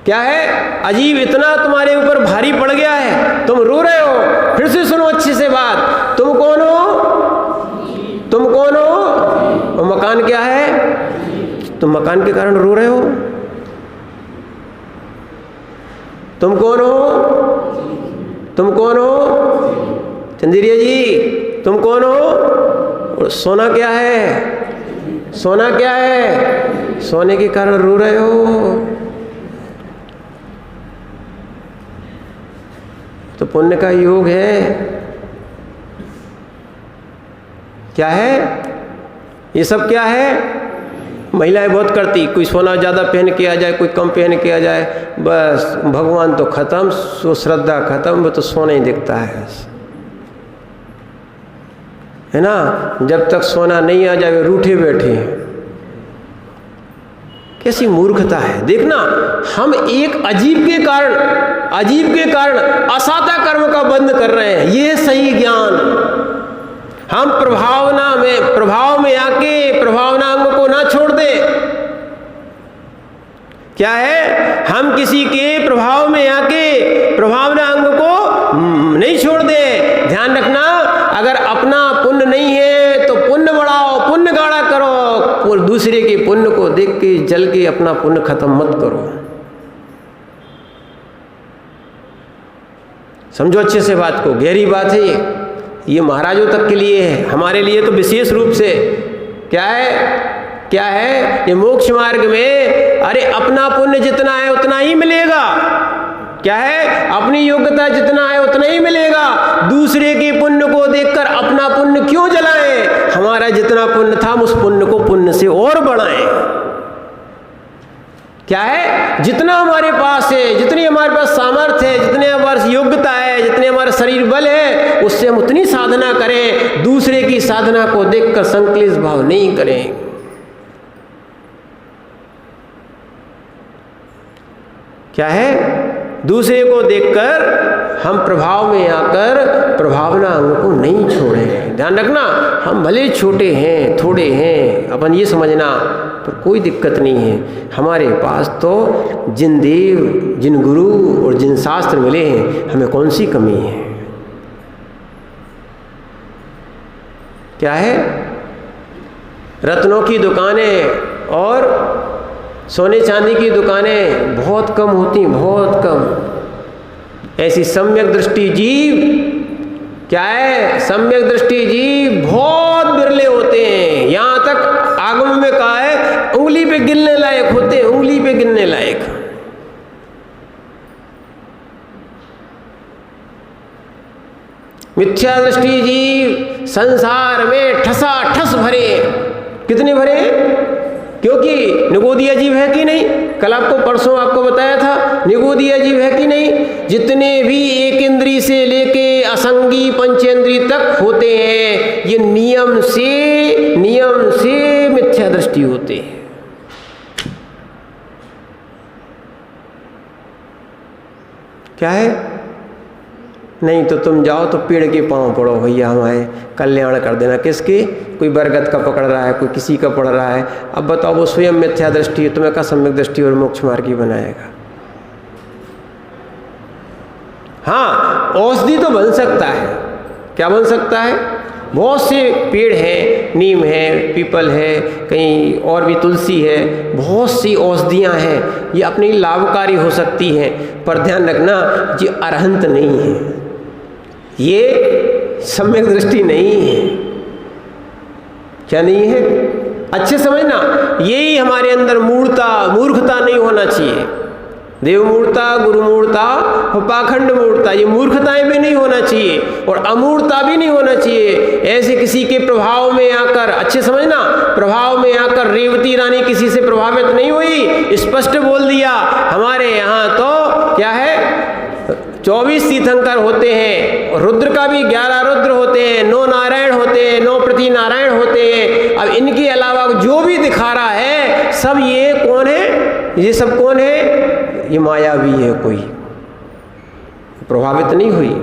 क्या है? अजीब इतना तुम्हारे ऊपर भारी पड़ गया है, तुम रो रहे हो। फिर से सुनो अच्छे से बात, तुम कौन हो? तुम कौन हो? और मकान क्या है? तुम मकान के कारण रो रहे हो। तुम कौन हो? तुम कौन हो? चंदेरिया जी, तुम कौन हो? और सोना क्या है? सोना क्या है? सोने के कारण रो रहे हो। तो पुण्य का योग है। क्या है ये सब? क्या है? महिलाएं बहुत करती, कोई सोना ज़्यादा पहन के आ जाए, कोई कम पहन के आ जाए, बस भगवान तो खत्म, सो श्रद्धा खत्म, वो तो सोना ही दिखता है ना। जब तक सोना नहीं आ जाए वे रूठे बैठे हैं। कैसी मूर्खता है। देखना, हम एक अजीब के कारण असाता कर्म का बंद कर रहे हैं। ये सही ज्ञान। हम प्रभाव में आके प्रभावना अंग को ना छोड़ दे। क्या है? हम किसी के प्रभाव में आके प्रभावना अंग को नहीं छोड़ दे। ध्यान रखना, अगर अपना पुण्य नहीं है तो पुण्य बढ़ाओ, पुण्य गाढ़ा करो, और दूसरे के पुण्य को देख के जल के अपना पुण्य खत्म मत करो। समझो अच्छे से बात को, गहरी बात है ये महाराजों तक के लिए है, हमारे लिए तो विशेष रूप से। क्या है ये मोक्ष मार्ग में? अरे अपना पुण्य जितना है उतना ही मिलेगा। क्या है? अपनी योग्यता जितना है उतना ही मिलेगा। दूसरे के पुण्य को देखकर अपना पुण्य क्यों जलाएं? हमारा जितना पुण्य था उस पुण्य को पुण्य से और बढ़ाएं। क्या है? जितना हमारे पास है, जितनी हमारे पास सामर्थ्य है, जितनी हमारे पास योग्यता है, जितने हमारा शरीर बल है, उससे हम उतनी साधना करें। दूसरे की साधना को देखकर संक्लेश भाव नहीं करें। क्या है? दूसरे को देखकर हम प्रभाव में आकर प्रभावना अंग को नहीं छोड़ें। ध्यान रखना, हम भले छोटे हैं, थोड़े हैं, अपन ये समझना, पर कोई दिक्कत नहीं है। हमारे पास तो जिन देव, जिन गुरु और जिन शास्त्र मिले हैं, हमें कौन सी कमी है? क्या है? रत्नों की दुकानें और सोने चांदी की दुकानें बहुत कम होती, बहुत कम। ऐसी सम्यक दृष्टि जीव, क्या है? सम्यक दृष्टि जीव बहुत बिरले होते हैं। यहां तक आगम में कहा है उंगली पे गिनने लायक होते हैं, उंगली पे गिनने लायक। मिथ्या दृष्टि जीव संसार में ठसाठस भरे। कितने भरे? क्योंकि निगोदिया जीव है कि नहीं? कल परसों आपको बताया था, निगोदिया जीव है कि नहीं? जितने भी एक इंद्री से लेके असंगी पंचेंद्री तक होते हैं, ये नियम से मिथ्या दृष्टि होते हैं। क्या है? नहीं तो तुम जाओ तो पेड़ के पांव पड़ो, भैया हमारे कल्याण कर देना। किसके? कोई बरगद का पकड़ रहा है, कोई किसी का पड़ रहा है। अब बताओ, वो स्वयं मिथ्या दृष्टि है, तुम्हें का सम्यक दृष्टि और मोक्ष मार्गी बनाएगा? हाँ, औषधि तो बन सकता है। क्या बन सकता है? बहुत से पेड़ हैं, नीम है, पीपल है, कहीं और भी तुलसी है, बहुत सी औषधियाँ हैं, ये अपने लाभकारी हो सकती हैं। पर ध्यान रखना, ये अरहंत नहीं है, ये सम्यक दृष्टि नहीं है। क्या नहीं है? अच्छे समझना, यही हमारे अंदर मूर्खता नहीं होना चाहिए। देव मूर्ता, गुरु मूर्ता और पाखंड मूर्ता, ये मूर्खताएं भी नहीं होना चाहिए और अमूर्ता भी नहीं होना चाहिए। ऐसे किसी के प्रभाव में आकर, अच्छे समझना, प्रभाव में आकर रेवती रानी किसी से प्रभावित नहीं हुई, स्पष्ट बोल दिया। हमारे यहाँ तो क्या है, 24 तीर्थंकर होते हैं, रुद्र का भी 11 रुद्र होते हैं, 9 नारायण होते हैं, 9 प्रति नारायण होते हैं। अब इनके अलावा जो भी दिखा रहा है सब ये कौन है? ये सब कौन है? ये मायावी है, कोई प्रभावित नहीं हुई।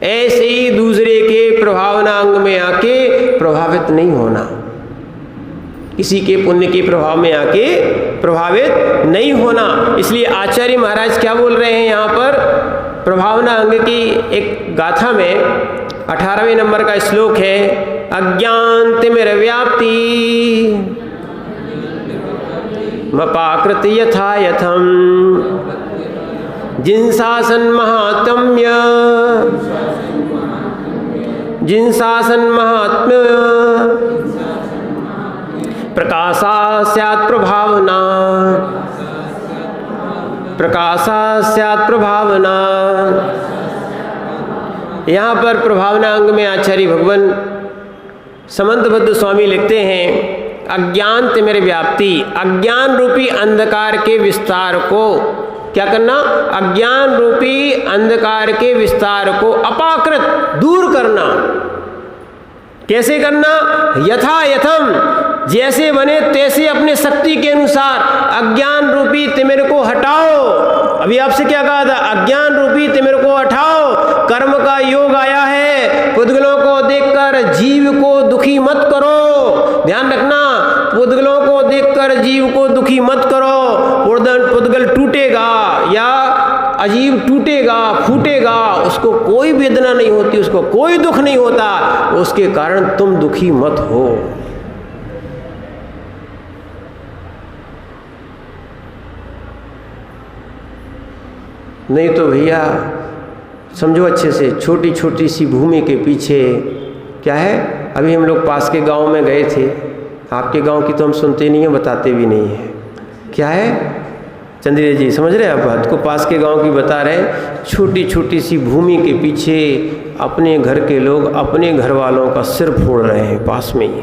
ऐसे ही दूसरे के प्रभावना अंग में आके प्रभावित नहीं होना, किसी के पुण्य के प्रभाव में आके प्रभावित नहीं होना। इसलिए आचार्य महाराज क्या बोल रहे हैं यहाँ पर? प्रभावना अंग की एक गाथा में 18वें नंबर का श्लोक है, अज्ञानतिमिरव्याप्ति मपाकृत यथा यथम जिनशासन महात्म्य प्रकाशा स्यात् प्रभावना यहाँ पर प्रभावना अंग में आचार्य भगवान समंतभद्र स्वामी लिखते हैं, अज्ञान तिमिर व्याप्ति, अज्ञान रूपी अंधकार के विस्तार को क्या करना, अज्ञान रूपी अंधकार के विस्तार को अपाकृत दूर करना। कैसे करना, यथा यथम, जैसे बने तैसे अपने शक्ति के अनुसार अज्ञान रूपी तिमिर को हटाओ। अभी आपसे क्या कहा था, अज्ञान रूपी तिमिर को हटाओ। कर्म का योग आया है, पुद्गलों को देखकर जीव को दुखी मत करो। ध्यान रखना, पुद्गलों को देखकर जीव को दुखी मत करो। पुद्गल टूटेगा या अजीब टूटेगा, फूटेगा, उसको कोई वेदना नहीं होती, उसको कोई दुख नहीं होता, उसके कारण तुम दुखी मत हो। नहीं तो भैया समझो अच्छे से, छोटी छोटी सी भूमि के पीछे क्या है। अभी हम लोग पास के गांव में गए थे, आपके गांव की तो हम सुनते नहीं हैं, बताते भी नहीं हैं। क्या है चंद्रिया जी, समझ रहे हैं आप बात को, पास के गांव की बता रहे हैं। छोटी छोटी सी भूमि के पीछे अपने घर के लोग अपने घर वालों का सिर फोड़ रहे हैं, पास में ही।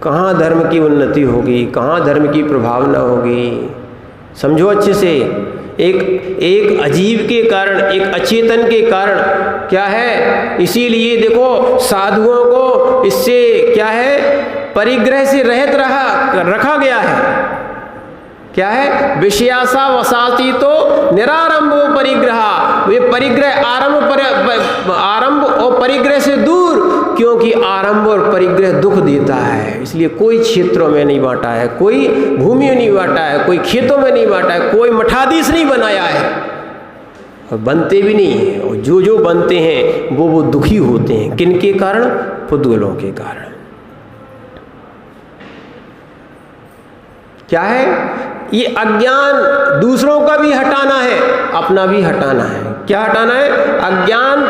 कहाँ धर्म की उन्नति होगी, कहाँ धर्म की प्रभावना होगी। समझो अच्छे से, एक अजीब के कारण, एक अचेतन के कारण क्या है। इसीलिए देखो साधुओं को इससे क्या है, परिग्रह से रहित रखा गया है। क्या है, विषयासा वसाती तो निरारंभो परिग्रह। वे परिग्रह आरंभ और परिग्रह से दूर, क्योंकि आरंभ और परिग्रह दुख देता है। इसलिए कोई क्षेत्रों में नहीं बांटा है, कोई भूमि में नहीं बांटा है, कोई खेतों में नहीं बांटा है, कोई मठाधीश नहीं बनाया है, और बनते भी नहीं है। और जो बनते हैं वो दुखी होते हैं। किनके कारण, पुद्गलों के कारण। क्या है, ये अज्ञान दूसरों का भी हटाना है, अपना भी हटाना है। क्या हटाना है, अज्ञान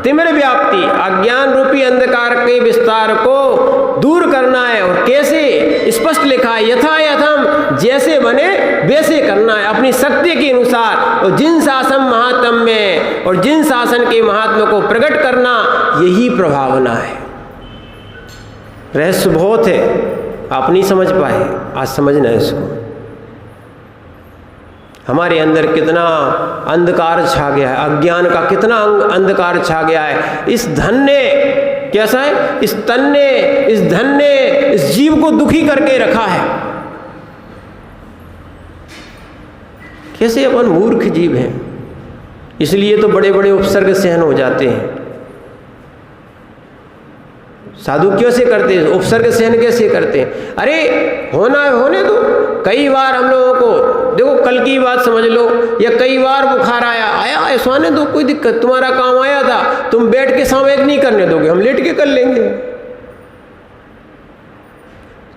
तिमिर व्याप्ति, अज्ञान रूपी अंधकार के विस्तार को दूर करना है। और कैसे, स्पष्ट लिखा है, यथा यथम, जैसे बने वैसे करना है, अपनी शक्ति के अनुसार। और जिन शासन महात्म में और जिन शासन के महात्मा को प्रकट करना, यही प्रभावना है। रहस्य बहुत है, आप नहीं समझ पाए, आज समझना है इसको। हमारे अंदर कितना अंधकार छा गया है, अज्ञान का कितना अंधकार छा गया है। इस धन ने कैसा है, इस तन ने, इस धन ने इस जीव को दुखी करके रखा है। कैसे अपन मूर्ख जीव हैं, इसलिए तो बड़े बड़े उपसर्ग सहन हो जाते हैं। साधु क्यों से करते हैं, उपसर्ग सहन कैसे करते हैं। अरे होना है होने दो। कई बार हम लोगों को देखो, कल की बात समझ लो, या कई बार बुखार आया ऐसा आने दो, कोई दिक्कत, तुम्हारा काम आया था, तुम बैठ के सामयिक नहीं करने दोगे, हम लेट के कर लेंगे।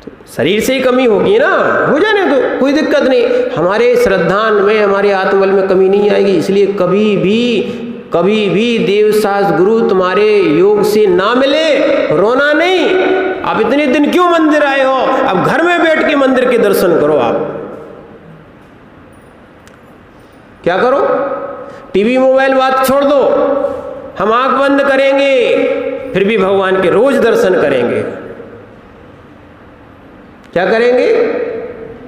तो शरीर से ही कमी होगी ना, हो जाने दो, कोई दिक्कत नहीं। हमारे श्रद्धान में, हमारे आत्मबल में कमी नहीं आएगी। इसलिए कभी भी देवशास्त्र गुरु तुम्हारे योग से ना मिले, रोना नहीं। आप इतने दिन क्यों मंदिर आए हो, अब घर में बैठ के मंदिर के दर्शन करो। आप क्या करो, टीवी मोबाइल बात छोड़ दो, हम आंख बंद करेंगे, फिर भी भगवान के रोज दर्शन करेंगे। क्या करेंगे,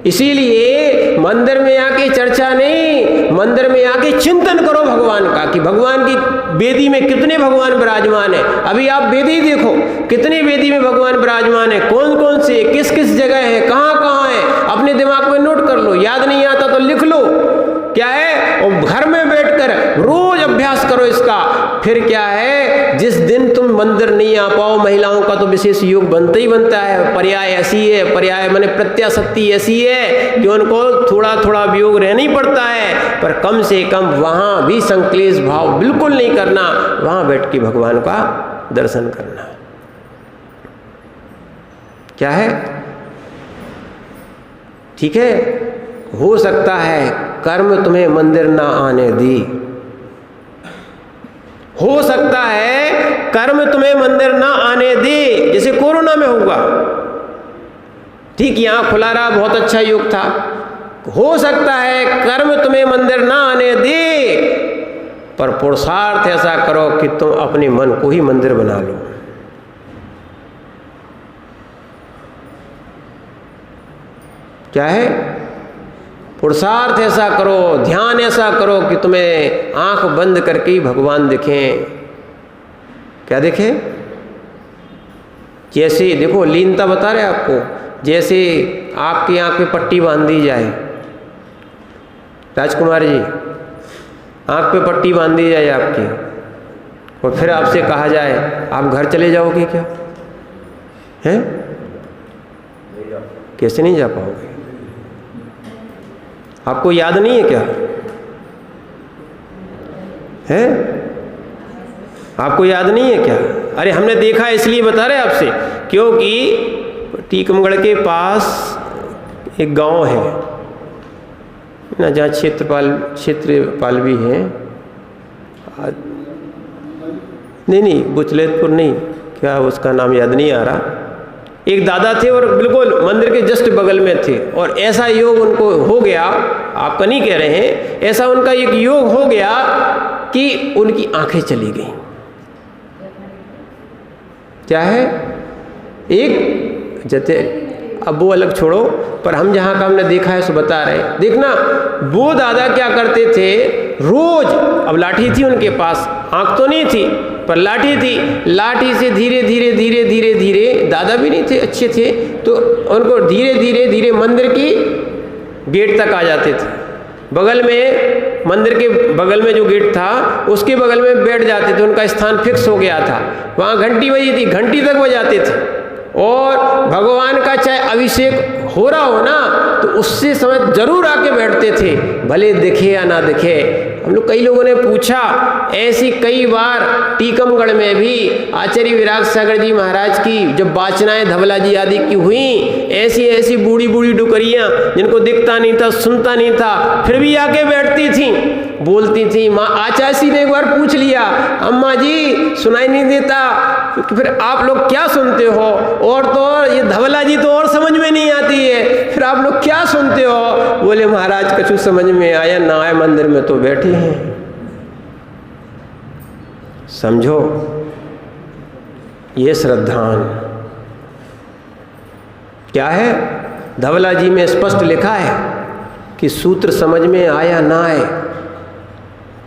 इसीलिए मंदिर में आके चर्चा नहीं, मंदिर में आके चिंतन करो भगवान का, कि भगवान की वेदी में कितने भगवान विराजमान है। अभी आप वेदी देखो, कितने वेदी में भगवान विराजमान है, कौन कौन से, किस किस जगह है, कहाँ कहाँ है, अपने दिमाग में नोट कर लो। याद नहीं आता तो लिख लो। क्या है, और घर में बैठकर रोज अभ्यास करो इसका। फिर क्या है, जिस दिन तुम मंदिर नहीं आ पाओ, महिलाओं का तो विशेष योग बनता ही बनता है। पर्याय ऐसी है, पर्याय माने प्रत्याशक्ति ऐसी है कि उनको थोड़ा थोड़ा वियोग रहना ही पड़ता है, पर कम से कम वहां भी संक्लेश भाव बिल्कुल नहीं करना, वहां बैठ के भगवान का दर्शन करना। क्या है, ठीक है, हो सकता है कर्म तुम्हें मंदिर ना आने दी, हो सकता है कर्म तुम्हें मंदिर ना आने दे, जैसे कोरोना में हुआ। ठीक, यहाँ खुला रहा, बहुत अच्छा योग था, हो सकता है कर्म तुम्हें मंदिर ना आने दे, पर पुरुषार्थ ऐसा करो कि तुम अपने मन को ही मंदिर बना लो। क्या है? पुरुषार्थ ऐसा करो, ध्यान ऐसा करो कि तुम्हें आंख बंद करके ही भगवान दिखें। क्या दिखे? जैसे देखो, लीनता बता रहे आपको, जैसे आपकी आंख पे पट्टी बांध दी जाए, राजकुमार जी, आंख पे पट्टी बांध दी जाए आपकी, और फिर आपसे कहा जाए आप घर चले जाओगे क्या? हैं? कैसे नहीं जा पाओगे? आपको याद नहीं है क्या? है? आपको याद नहीं है क्या? अरे हमने देखा इसलिए बता रहे आपसे, क्योंकि टीकमगढ़ के पास एक गांव है ना, जहाँ क्षेत्रपाल भी हैं। नहीं, बुचलेतपुर नहीं, क्या उसका नाम याद नहीं आ रहा। एक दादा थे और बिल्कुल मंदिर के जस्ट बगल में थे, और ऐसा योग उनको हो गया, आपका नहीं कह रहे हैं, ऐसा उनका एक योग हो गया कि उनकी आंखें चली गई। क्या है? एक जैसे, अब वो अलग छोड़ो, पर हम जहाँ का हमने देखा है सो बता रहे। देखना, वो दादा क्या करते थे, रोज, अब लाठी थी उनके पास, आंख तो नहीं थी पर लाठी थी, लाठी से धीरे धीरे धीरे धीरे धीरे, दादा भी नहीं थे, अच्छे थे, तो उनको धीरे धीरे धीरे मंदिर की गेट तक आ जाते थे। बगल में, मंदिर के बगल में जो गेट था उसके बगल में बैठ जाते थे, उनका स्थान फिक्स हो गया था। वहाँ घंटी बजी थी, घंटी तक बजाते थे, और भगवान का चाहे अभिषेक हो रहा हो ना, तो उससे समय जरूर आके बैठते थे, भले दिखे या ना दिखे। हम लोग, कई लोगों ने पूछा, ऐसी कई बार टीकमगढ़ में भी आचार्य विराग सागर जी महाराज की जब वाचनाएं धवला जी आदि की हुई, ऐसी ऐसी बूढ़ी बूढ़ी डुकरियाँ जिनको दिखता नहीं था, सुनता नहीं था, फिर भी आके बैठती थीं, बोलती थी। माँ आचार्य ने एक बार पूछ लिया, अम्मा जी सुनाई नहीं देता, फिर आप लोग क्या सुनते हो? और तो और ये धवला जी तो और समझ में नहीं आती है, फिर आप लोग क्या सुनते हो? बोले महाराज कछु समझ में आया ना आए, मंदिर में तो बैठे हैं। समझो, ये श्रद्धान क्या है? धवला जी में स्पष्ट लिखा है कि सूत्र समझ में आया ना आए,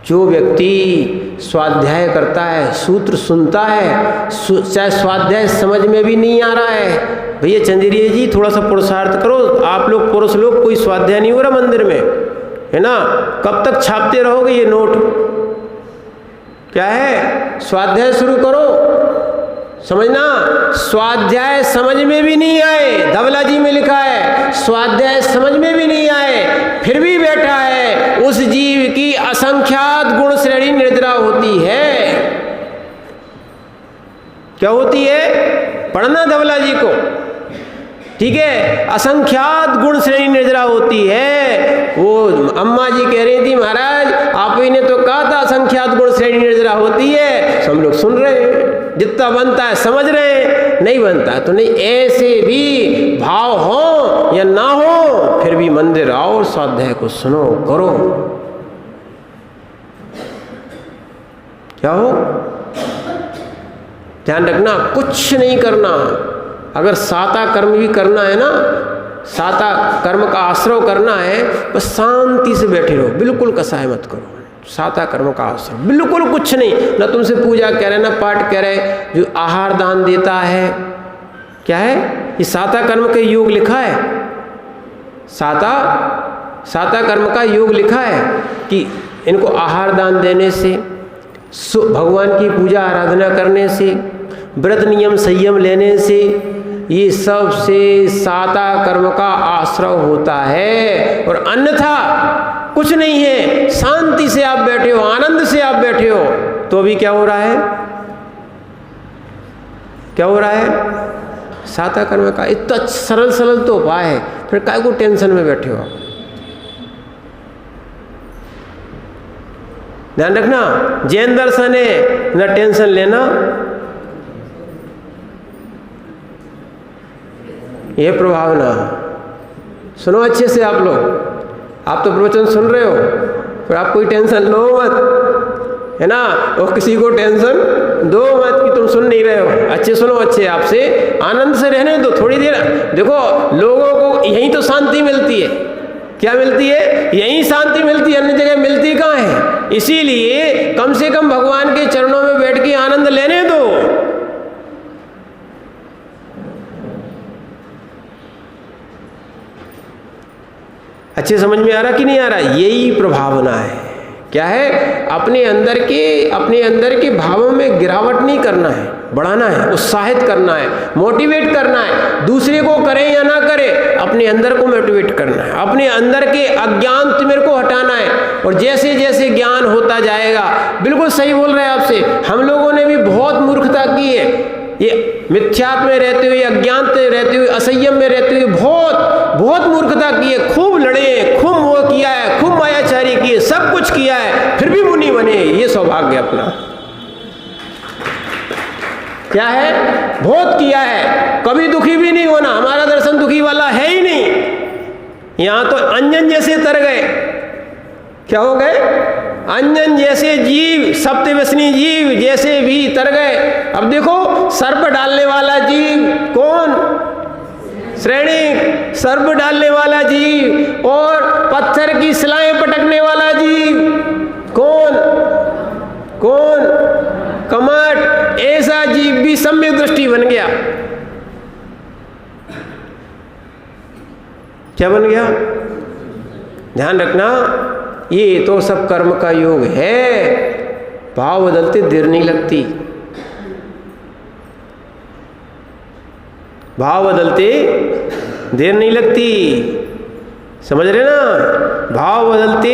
जो व्यक्ति स्वाध्याय करता है, सूत्र सुनता है, चाहे स्वाध्याय समझ में भी नहीं आ रहा है, भैया चंद्रिया जी थोड़ा सा पुरुषार्थ करो, आप लोग पुरुष लोग, कोई स्वाध्याय नहीं हो रहा मंदिर में, है ना? कब तक छापते रहोगे ये नोट? क्या है? स्वाध्याय शुरू करो। समझना, स्वाध्याय समझ में भी नहीं आए, धवला जी में लिखा है, स्वाध्याय समझ में भी नहीं आए, फिर भी बैठा है, उस जीव की असंख्यात गुण श्रेणी निर्जरा होती है। क्या होती है? पढ़ना धवला जी को, ठीक है? असंख्यात गुण श्रेणी निर्जरा होती है। वो अम्मा जी कह रही थी, महाराज आप ही ने तो कहा था असंख्यात गुण श्रेणी निर्जरा होती है, हम लोग सुन रहे हैं, जितना बनता है समझ रहे हैं, नहीं बनता है तो नहीं। ऐसे भी भाव हो या ना हो, फिर भी मंदिर आओ और स्वाध्याय को सुनो, करो। क्या हो? ध्यान रखना, कुछ नहीं करना। अगर साता कर्म भी करना है ना, साता कर्म का आश्रय करना है, बस शांति से बैठे रहो, बिल्कुल कसाय मत करो। साता कर्म का आश्रय बिल्कुल कुछ नहीं, ना तुमसे पूजा कह रहे, ना पाठ कह रहे। जो आहार दान देता है, क्या है? ये साता कर्म का योग लिखा है, साता कर्म का योग लिखा है कि इनको आहार दान देने से, भगवान की पूजा आराधना करने से, व्रत नियम संयम लेने से, ये सब से साता कर्म का आश्रय होता है। और अन्यथा कुछ नहीं है, शांति से आप बैठे हो, आनंद से आप बैठे हो, तो अभी क्या हो रहा है? क्या हो रहा है? साता कर्म का इतना सरल सरल तो उपाय है, फिर काय को टेंशन में बैठे हो आप? ध्यान रखना, जैन दर्शन है, ना टेंशन लेना। यह प्रभावना सुनो अच्छे से आप लोग। आप तो प्रवचन सुन रहे हो, फिर आप कोई टेंशन लो मत, है ना, और किसी को टेंशन दो मत कि तुम सुन नहीं रहे हो। अच्छे सुनो, अच्छे आपसे आनंद से रहने दो थोड़ी देर। देखो लोगों को यहीं तो शांति मिलती है। क्या मिलती है? यहीं शांति मिलती है, अन्य जगह मिलती कहाँ है। इसीलिए कम से कम भगवान के चरणों में बैठ के आनंद लेने दो। अच्छे समझ में आ रहा कि नहीं आ रहा? यही प्रभावना है। क्या है? अपने अंदर के भावों में गिरावट नहीं करना है, बढ़ाना है, उत्साहित करना है, मोटिवेट करना है। दूसरे को करे या ना करे, अपने अंदर को मोटिवेट करना है, अपने अंदर के अज्ञान तिमिर को हटाना है। और जैसे जैसे ज्ञान होता जाएगा, बिल्कुल सही बोल रहे हैं आपसे, हम लोगों ने भी बहुत मूर्खता की है। ये मिथ्यात्व में रहते हुए, अज्ञान में रहते हुए, असंयम में रहते हुए बहुत मूर्खता की है। खूब लड़े, खूब वो किया है, खूब मायाचारी किए, सब कुछ किया है, फिर भी मुनि बने। ये सौभाग्य अपना क्या है? बहुत किया है, कभी दुखी भी नहीं होना। हमारा दर्शन दुखी वाला है ही नहीं। यहां तो अंजन जैसे तर गए। क्या हो गए? अंजन जैसे जीव, सप्तव्यसनी जीव जैसे भी तर गए। अब देखो, सर्प डालने वाला जीव कौन? श्रेणिक सर्प डालने वाला जीव। और पत्थर की शिलाएं पटकने वाला जीव कौन? कमठ। ऐसा जीव भी सम्यक दृष्टि बन गया। क्या बन गया? ध्यान रखना, ये तो सब कर्म का योग है। भाव बदलते देर नहीं लगती, भाव बदलते देर नहीं लगती। समझ रहे ना? भाव बदलते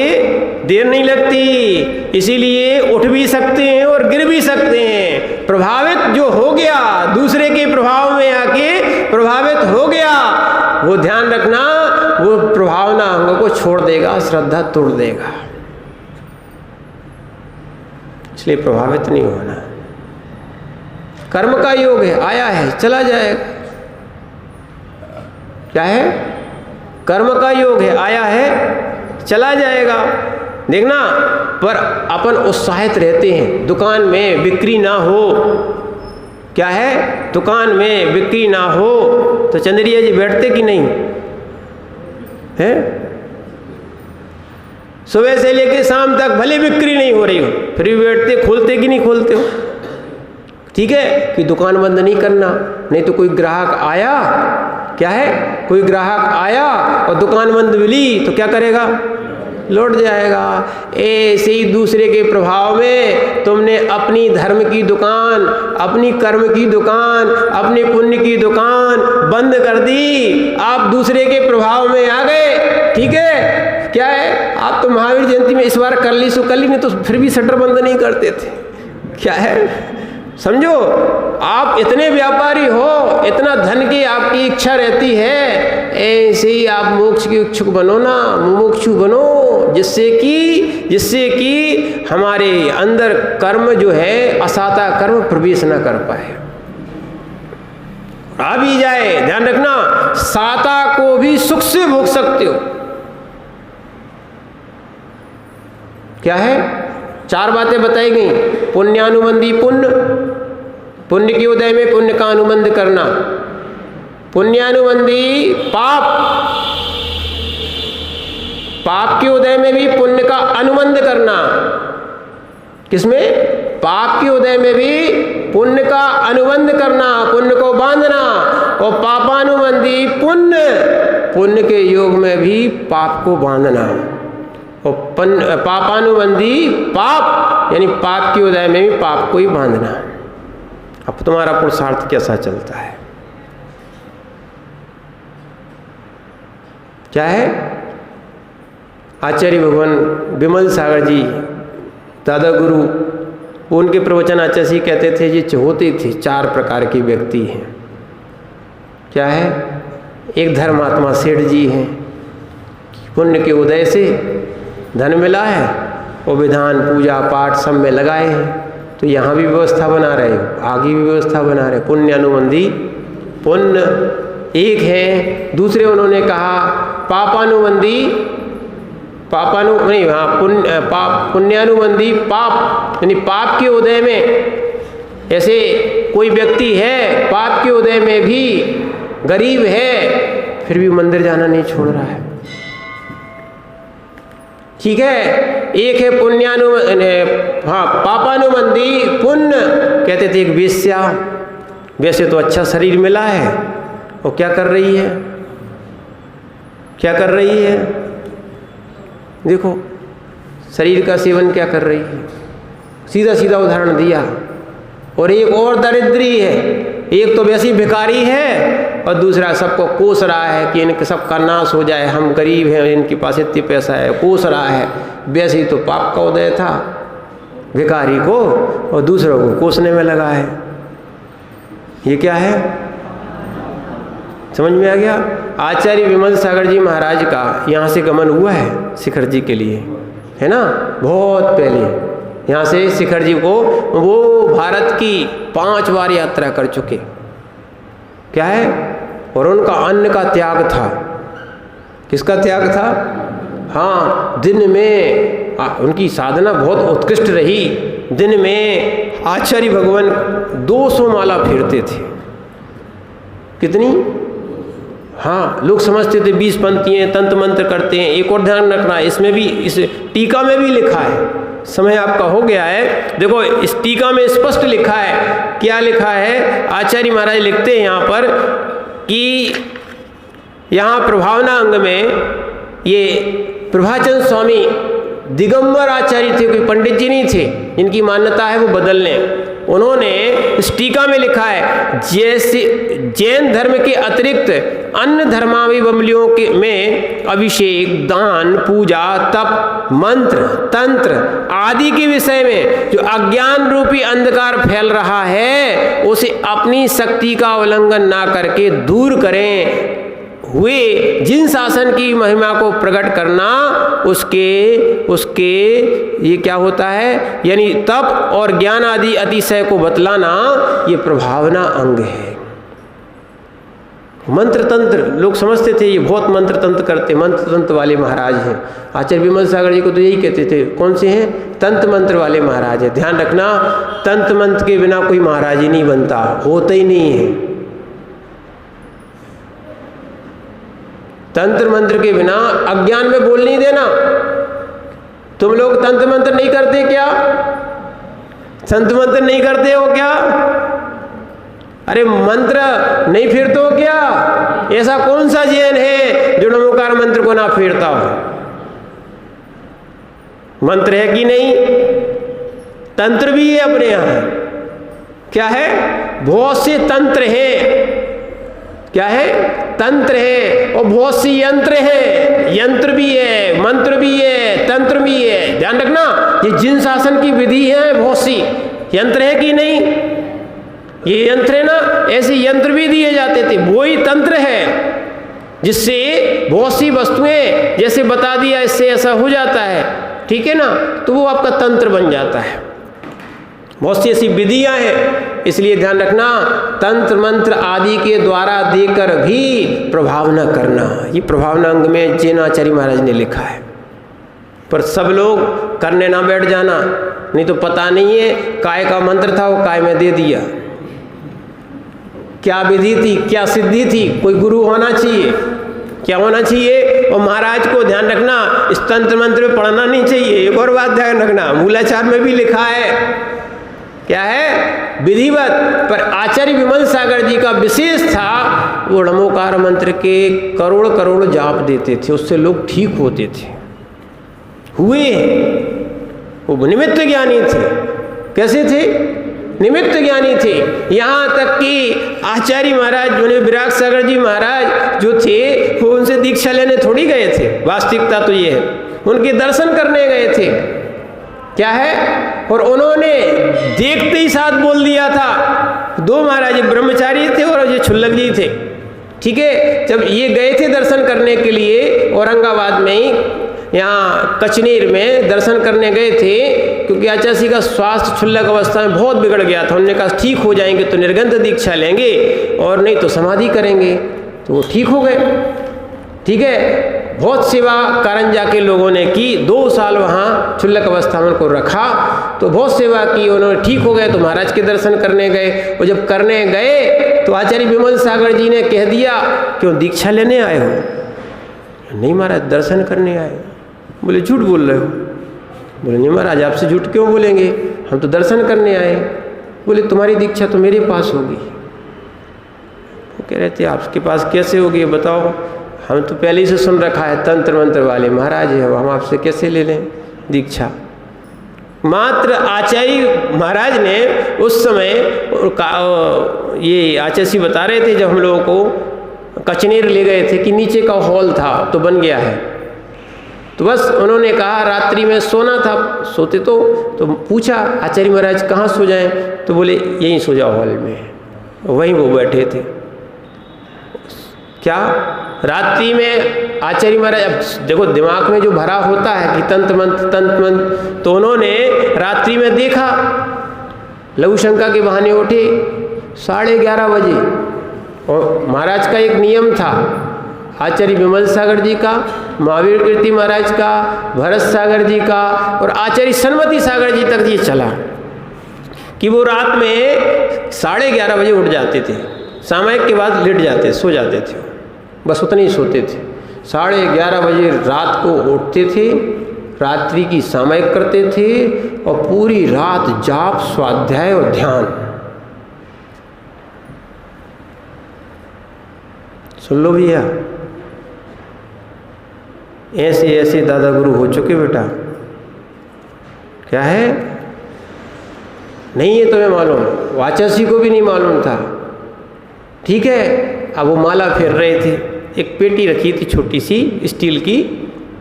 देर नहीं लगती। इसीलिए उठ भी सकते हैं और गिर भी सकते हैं। प्रभावित जो हो गया, दूसरे के प्रभाव में आके प्रभावित हो गया, वो ध्यान रखना, वो प्रभावना अंग को छोड़ देगा, श्रद्धा तोड़ देगा। इसलिए प्रभावित नहीं होना। कर्म का योग है, आया है चला जाएगा। क्या है? कर्म का योग है, आया है चला जाएगा। देखना, पर अपन उत्साहित रहते हैं। दुकान में बिक्री ना हो, क्या है? दुकान में बिक्री ना हो तो चंद्रिया जी बैठते कि नहीं है? सुबह से लेकर शाम तक भले बिक्री नहीं हो रही हो, फिर भी बैठते, खोलते कि नहीं खोलते हो? ठीक है कि दुकान बंद नहीं करना, नहीं तो कोई ग्राहक आया, क्या है, कोई ग्राहक आया और दुकान बंद मिली तो क्या करेगा? लौट जाएगा। ऐसे ही दूसरे के प्रभाव में तुमने अपनी धर्म की दुकान, अपनी कर्म की दुकान, अपने पुण्य की दुकान बंद कर दी। आप दूसरे के प्रभाव में आ गए। ठीक है, क्या है, आप तो महावीर जयंती में इस बार कर ली सो कर ली, नहीं तो फिर भी शटर बंद नहीं करते थे। क्या है, समझो, आप इतने व्यापारी हो, इतना धन की आपकी इच्छा रहती है, ऐसे ही आप मोक्ष के इच्छुक बनो ना, मुमुक्षु बनो, जिससे कि हमारे अंदर कर्म जो है, असाता कर्म प्रवेश न कर पाए, आ भी जाए। ध्यान रखना, साता को भी सुख से भोग सकते हो। क्या है? 4 बातें बताई गई। पुण्यानुबंधी पुण्य, पुण्य के उदय में पुण्य का अनुबंध करना। पुण्यानुबंधी पाप, पाप के उदय में भी पुण्य का अनुबंध करना। किसमें? पाप के उदय में भी पुण्य का अनुबंध करना, पुण्य को बांधना। और पापानुबंधी पुण्य, पुण्य के योग में भी पाप को बांधना। और पापानुबंधी पाप, यानी पाप के उदय में भी पाप को ही बांधना। अब तुम्हारा पुरुषार्थ कैसा चलता है? क्या है? आचार्य भगवान विमल सागर जी, दादा गुरु, उनके प्रवचन आचार्य जी कहते थे, ये होते थे 4 प्रकार के व्यक्ति हैं। क्या है? एक धर्मात्मा सेठ जी हैं, पुण्य के उदय से धन मिला है और विधान पूजा पाठ सब में लगाए हैं, तो यहाँ भी व्यवस्था बना रहे, आगे भी व्यवस्था बना रहे। पुण्य अनुबंधी पुण्य एक है। दूसरे उन्होंने कहा पापानुबंधी पुण्यानुबंधी पाप, यानी पाप के उदय में, ऐसे कोई व्यक्ति है पाप के उदय में भी गरीब है, फिर भी मंदिर जाना नहीं छोड़ रहा है। ठीक है, एक है पापानुबंधी पुण्य, कहते थे एक वेश्या, वैसे तो अच्छा शरीर मिला है, वो क्या कर रही है, क्या कर रही है, देखो शरीर का सेवन क्या कर रही है, सीधा सीधा उदाहरण दिया। और एक और दरिद्री है, एक तो वैसी भिखारी है और दूसरा सबको कोस रहा है कि इनके सबका नाश हो जाए, हम गरीब हैं, इनके पास इतनी पैसा है, कोस रहा है। वैसे ही तो पाप का उदय था भिखारी को, और दूसरों को कोसने में लगा है। ये क्या है, समझ में आ गया? आचार्य विमल सागर जी महाराज का यहाँ से गमन हुआ है शिखर जी के लिए, है ना, बहुत पहले यहाँ से शिखर जी को वो भारत की 5 बार यात्रा कर चुके। क्या है? और उनका अन्न का त्याग था। किसका त्याग था? हाँ, दिन में उनकी साधना बहुत उत्कृष्ट रही। दिन में आचार्य भगवान 200 माला फेरते थे। कितनी? हाँ, लोग समझते थे 20 पंक्तियाँ तंत्र मंत्र करते हैं। एक और ध्यान रखना, इसमें भी, इस टीका में भी लिखा है, समय आपका हो गया है, देखो इस टीका में स्पष्ट लिखा है। क्या लिखा है? आचार्य महाराज लिखते हैं यहाँ पर कि यहाँ प्रभावना अंग में ये प्रभाचंद स्वामी दिगंबर आचार्य थे, कोई पंडित जी नहीं थे, इनकी मान्यता है वो बदल लें। उन्होंने इस टीका में लिखा है, जैसे जैन धर्म के अतिरिक्त अन्य धर्मावलंबियों के में अभिषेक, दान, पूजा, तप, मंत्र, तंत्र आदि के विषय में जो अज्ञान रूपी अंधकार फैल रहा है, उसे अपनी शक्ति का उल्लंघन ना करके दूर करें। हुए जिन शासन की महिमा को प्रकट करना, उसके ये क्या होता है, यानी तप और ज्ञान आदि अतिशय को बतलाना, ये प्रभावना अंग है। मंत्र तंत्र लोग समझते थे ये बहुत मंत्र तंत्र करते, मंत्र तंत्र वाले महाराज हैं। आचार्य विमल सागर जी को तो यही कहते थे, कौन से हैं? तंत्र मंत्र वाले महाराज है। ध्यान रखना, तंत्र मंत्र के बिना कोई महाराज ही नहीं बनता, होता ही नहीं है। तंत्र मंत्र के बिना अज्ञान में बोल नहीं देना। तुम लोग तंत्र मंत्र नहीं करते क्या? संत मंत्र नहीं करते हो क्या? अरे मंत्र नहीं फेरते हो क्या? ऐसा कौन सा जैन है जो नमोकार मंत्र को ना फेरता हो? मंत्र है कि नहीं? तंत्र भी है अपने यहां। क्या है? बहुत से तंत्र हैं। क्या है? तंत्र है। और बहुत सी यंत्र है। यंत्र भी है, मंत्र भी है, तंत्र भी है। ध्यान रखना, ये जिन शासन की विधि है बहुत सी। यंत्र है कि नहीं? ये यंत्र है ना, ऐसे यंत्र भी दिए जाते थे, वही तंत्र है जिससे बहुत सी वस्तुएं जैसे बता दिया इससे ऐसा हो जाता है, ठीक है ना, तो वो आपका तंत्र बन जाता है। बहुत सी ऐसी विधियां हैं, इसलिए ध्यान रखना, तंत्र मंत्र आदि के द्वारा देकर भी प्रभावना करना, ये प्रभावना अंग में जैन आचार्य महाराज ने लिखा है। पर सब लोग करने ना बैठ जाना, नहीं तो पता नहीं है काय का मंत्र था, वो काय में दे दिया। क्या विधि थी, क्या सिद्धि थी? कोई गुरु होना चाहिए। क्या होना चाहिए? और महाराज को ध्यान रखना, इस तंत्र मंत्र में पढ़ना नहीं चाहिए। एक और बात ध्यान रखना, मूलाचार में भी लिखा है, क्या है? विधिवत। पर आचार्य विमल सागर जी का विशेष था, वो नमोकार मंत्र के करोड़ करोड़ जाप देते थे, उससे लोग ठीक होते थे, हुए। वो निमित्त ज्ञानी थे। कैसे थे? निमित्त ज्ञानी थे। यहाँ तक कि आचार्य महाराज जो विराग सागर जी महाराज जो थे, वो उनसे दीक्षा लेने थोड़ी गए थे, वास्तविकता तो ये है, उनके दर्शन करने गए थे। क्या है? और उन्होंने देखते ही साथ बोल दिया था। दो महाराज ब्रह्मचारी थे और ये क्षुल्लक जी थे, ठीक है। जब ये गए थे दर्शन करने के लिए, औरंगाबाद में ही, यहाँ कचनेर में दर्शन करने गए थे, क्योंकि आचार्य जी का स्वास्थ्य क्षुल्लक अवस्था में बहुत बिगड़ गया था। उन्होंने कहा ठीक हो जाएंगे तो निर्गंथ दीक्षा लेंगे और नहीं तो समाधि करेंगे, तो वो ठीक हो गए, ठीक है। बहुत सेवा कारंजा के लोगों ने की। 2 साल वहाँ क्षुल्लक अवस्था में उनको रखा, तो बहुत सेवा की, उन्होंने ठीक हो गए तो महाराज के दर्शन करने गए। और जब करने गए तो आचार्य विमल सागर जी ने कह दिया, क्यों दीक्षा लेने आए हो? नहीं महाराज, दर्शन करने आए। बोले झूठ बोल रहे हो? बोले नहीं महाराज, आपसे झूठ क्यों बोलेंगे, हम तो दर्शन करने आए। बोले तुम्हारी दीक्षा तो मेरे पास होगी। वो कह रहे थे आपके पास कैसे होगी बताओ, हम तो पहले ही से सुन रखा है तंत्र मंत्र वाले महाराज है, हम आपसे कैसे ले लें दीक्षा। मात्र आचार्य महाराज ने उस समय ये आचार्य बता रहे थे, जब हम लोगों को कचनेर ले गए थे कि नीचे का हॉल था तो बन गया है, तो बस उन्होंने कहा रात्रि में सोना था, सोते तो पूछा आचार्य महाराज कहाँ सो जाएं, तो बोले यहीं सो जाओ हॉल में। वहीं वो बैठे थे। क्या रात्रि में आचार्य महाराज, अब देखो दिमाग में जो भरा होता है कि तंत्र मंत्र, तो उन्होंने रात्रि में देखा, लघु शंका के बहाने उठे 11:30 बजे। और महाराज का एक नियम था, आचार्य विमल सागर जी का, महावीर कीर्ति महाराज का, भरत सागर जी का और आचार्य सन्मति सागर जी तक ये चला कि वो रात में 11:30 बजे उठ जाते थे, सामायिक के बाद लेट जाते, सो जाते थे, बस उतने ही सोते थे। 11:30 बजे रात को उठते थे, रात्रि की सामायिक करते थे और पूरी रात जाप, स्वाध्याय और ध्यान। सुन लो भैया, ऐसे ऐसे दादा गुरु हो चुके बेटा। क्या है? नहीं है तुम्हें मालूम, वाचसी को भी नहीं मालूम था। ठीक है, अब वो माला फेर रहे थे, एक पेटी रखी थी छोटी सी स्टील की,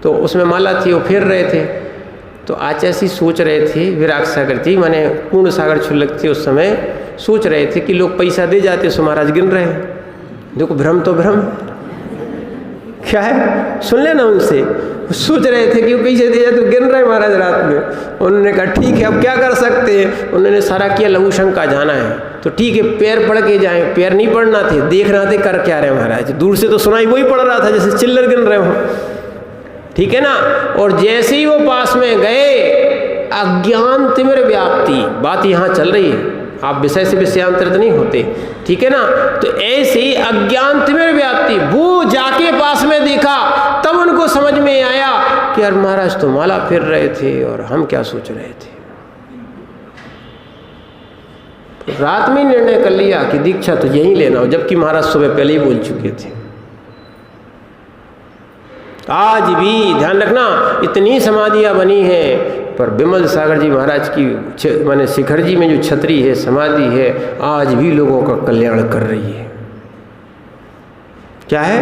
तो उसमें माला थी, वो फेर रहे थे। तो आचार्य सोच रहे थे, विराग सागर जी माने पूर्ण सागर क्षुल्लक थे उस समय, सोच रहे थे कि लोग पैसा दे जाते सो महाराज गिन रहे हैं। देखो भ्रम तो भ्रम, क्या है सुन लेना उनसे। सोच रहे थे कि पैसे दे जाए तो गिन रहे महाराज रात में। उन्होंने कहा ठीक है अब क्या कर सकते हैं। उन्होंने सारा किया, लघु शंका जाना है तो ठीक है पैर पढ़ के जाएं। पैर नहीं पढ़ना थे, देख रहे थे कर क्या रहे महाराज, दूर से तो सुनाई वही पढ़ रहा था जैसे चिल्लर गिन रहे हो, ठीक है ना। और जैसे ही वो पास में गए, अज्ञान तिमिर व्याप्ति, बात यहाँ चल रही है, आप विषय से विषयांतरित नहीं होते, ठीक है ना। तो ऐसे ही अज्ञान तिमिर व्याप्ति, वो जाके पास में देखा, तब उनको समझ में आया कि यार महाराज तो माला फेर रहे थे और हम क्या सोच रहे थे। रात में निर्णय कर लिया कि दीक्षा तो यहीं लेना हो, जबकि महाराज सुबह पहले ही बोल चुके थे। आज भी ध्यान रखना, इतनी समाधियां बनी हैं, पर विमल सागर जी महाराज की माने शिखर जी में जो छतरी है, समाधि है, आज भी लोगों का कल्याण कर रही है। क्या है?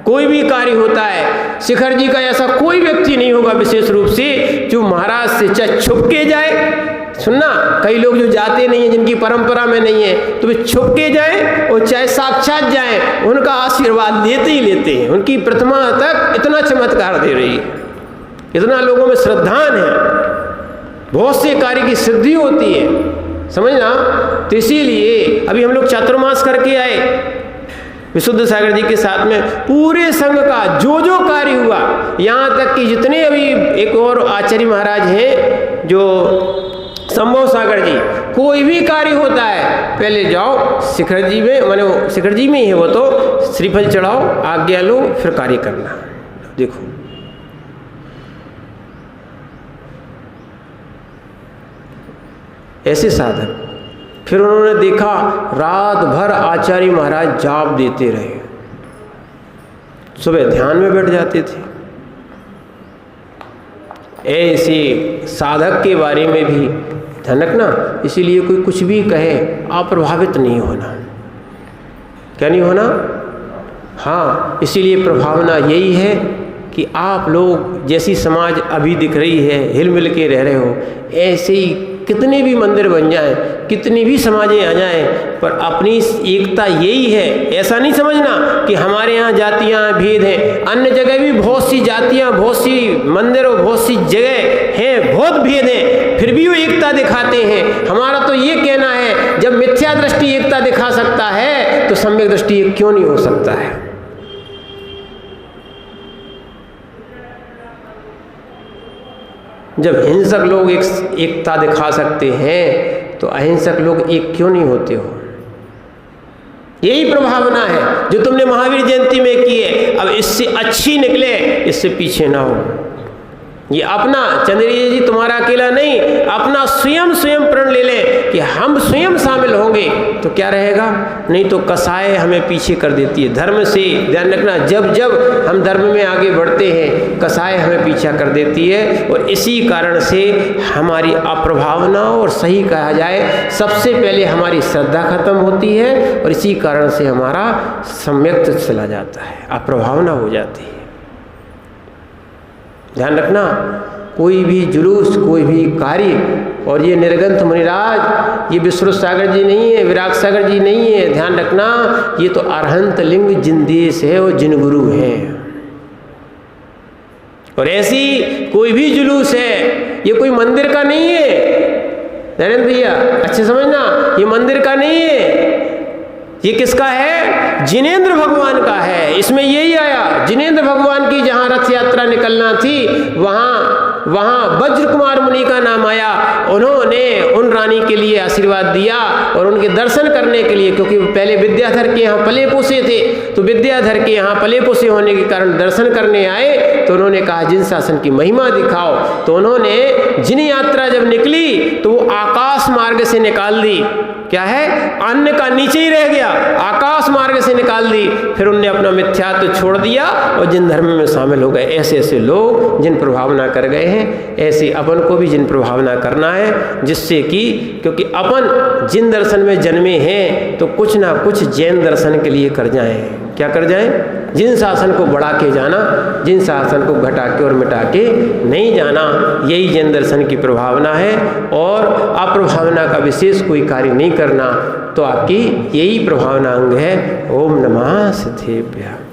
कोई भी कार्य होता है, शिखर जी का ऐसा कोई व्यक्ति नहीं होगा विशेष रूप से जो महाराज से चाहे छुप के जाए। सुनना, कई लोग जो जाते नहीं है, जिनकी परंपरा में नहीं है, तो वे छुप के जाएं और चाहे साक्षात जाएं, उनका आशीर्वाद लेते ही लेते हैं। उनकी प्रतिमा तक इतना चमत्कार दे रही है, इतना लोगों में श्रद्धान है, बहुत से कार्य की सिद्धि होती है, समझना। तो इसीलिए अभी हम लोग चातुर्मास करके आए विशुद्ध सागर जी के साथ में, पूरे संघ का जो जो कार्य हुआ, यहाँ तक कि जितने अभी एक और आचार्य महाराज हैं जो संभव सागर जी, कोई भी कार्य होता है पहले जाओ शिखर जी में, माने शिखर जी में ही है वो, तो श्रीफल चढ़ाओ, आज्ञा लो, फिर कार्य करना। देखो ऐसे साधक। फिर उन्होंने देखा रात भर आचार्य महाराज जाप देते रहे, सुबह ध्यान में बैठ जाते थे। ऐसे साधक के बारे में भी ध्यान रखना, इसीलिए कोई कुछ भी कहे आप प्रभावित नहीं होना। क्या नहीं होना? हाँ, इसीलिए प्रभावना यही है कि आप लोग जैसी समाज अभी दिख रही है, हिल मिल के रह रहे हो, ऐसे ही कितने भी मंदिर बन जाएं, कितनी भी समाजें आ जाएं, पर अपनी एकता यही है। ऐसा नहीं समझना कि हमारे यहाँ जातियाँ भेद हैं, अन्य जगह भी बहुत सी जातियाँ, बहुत सी मंदिर और बहुत सी जगह हैं, बहुत भेद हैं, फिर भी वो एकता दिखाते हैं। हमारा तो ये कहना है, जब मिथ्या दृष्टि एकता दिखा सकता है तो सम्यक दृष्टि क्यों नहीं हो सकता है। जब हिंसक लोग एकता दिखा सकते हैं तो अहिंसक लोग एक क्यों नहीं होते हो? यही प्रभावना है जो तुमने महावीर जयंती में की है। अब इससे अच्छी निकले, इससे पीछे ना हो। ये अपना, चंद्रिया जी तुम्हारा अकेला नहीं, अपना स्वयं प्रण ले लें कि हम स्वयं शामिल होंगे तो क्या रहेगा। नहीं तो कसाय हमें पीछे कर देती है। धर्म से ध्यान रखना, जब जब हम धर्म में आगे बढ़ते हैं कसाय हमें पीछा कर देती है। और इसी कारण से हमारी अप्रभावना, और सही कहा जाए सबसे पहले हमारी श्रद्धा खत्म होती है, और इसी कारण से हमारा सम्यक्त चला जाता है, अप्रभावना हो जाती है। ध्यान रखना, कोई भी जुलूस, कोई भी कार्य, और ये निर्गंथ मुनिराज, ये विश्व सागर जी नहीं है, विराग सागर जी नहीं है, ध्यान रखना, ये तो अरहंत लिंग जिन देश है और जिन गुरु है। और ऐसी कोई भी जुलूस है, ये कोई मंदिर का नहीं है नरेंद्र भैया, अच्छे समझना, ये मंदिर का नहीं है। ये किसका है? जिनेंद्र भगवान का है। इसमें यही आया, जिनेंद्र भगवान की जहाँ रथ यात्रा निकलना थी वहाँ वज्र कुमार मुनि का नाम आया। उन्होंने उन रानी के लिए आशीर्वाद दिया और उनके दर्शन करने के लिए, क्योंकि पहले विद्याधर के यहाँ पले पोसे थे, तो विद्याधर के यहाँ पले पोसे होने के कारण दर्शन करने आए। तो उन्होंने कहा जिन शासन की महिमा दिखाओ। तो उन्होंने जिन यात्रा जब निकली तो वो आकाश मार्ग से निकाल दी। क्या है? अन्न का नीचे ही रह गया, आकाश मार्ग से निकाल दी। फिर उनने अपना मिथ्यात्व छोड़ दिया और जिन धर्म में शामिल हो गए। ऐसे ऐसे लोग जिन प्रभावना कर गए हैं, ऐसे अपन को भी जिन प्रभावना करना है, जिससे कि क्योंकि अपन जिन दर्शन में जन्मे हैं तो कुछ ना कुछ जैन दर्शन के लिए कर जाएं। क्या कर जाएं? जिन शासन को बढ़ा के जाना, जिन शासन को घटा के और मिटा के नहीं जाना, यही जैन दर्शन की प्रभावना है। और अप्रभावना का विशेष कोई कार्य नहीं करना, तो आपकी यही प्रभावना अंग है। ओम नमः सिद्धेभ्यः।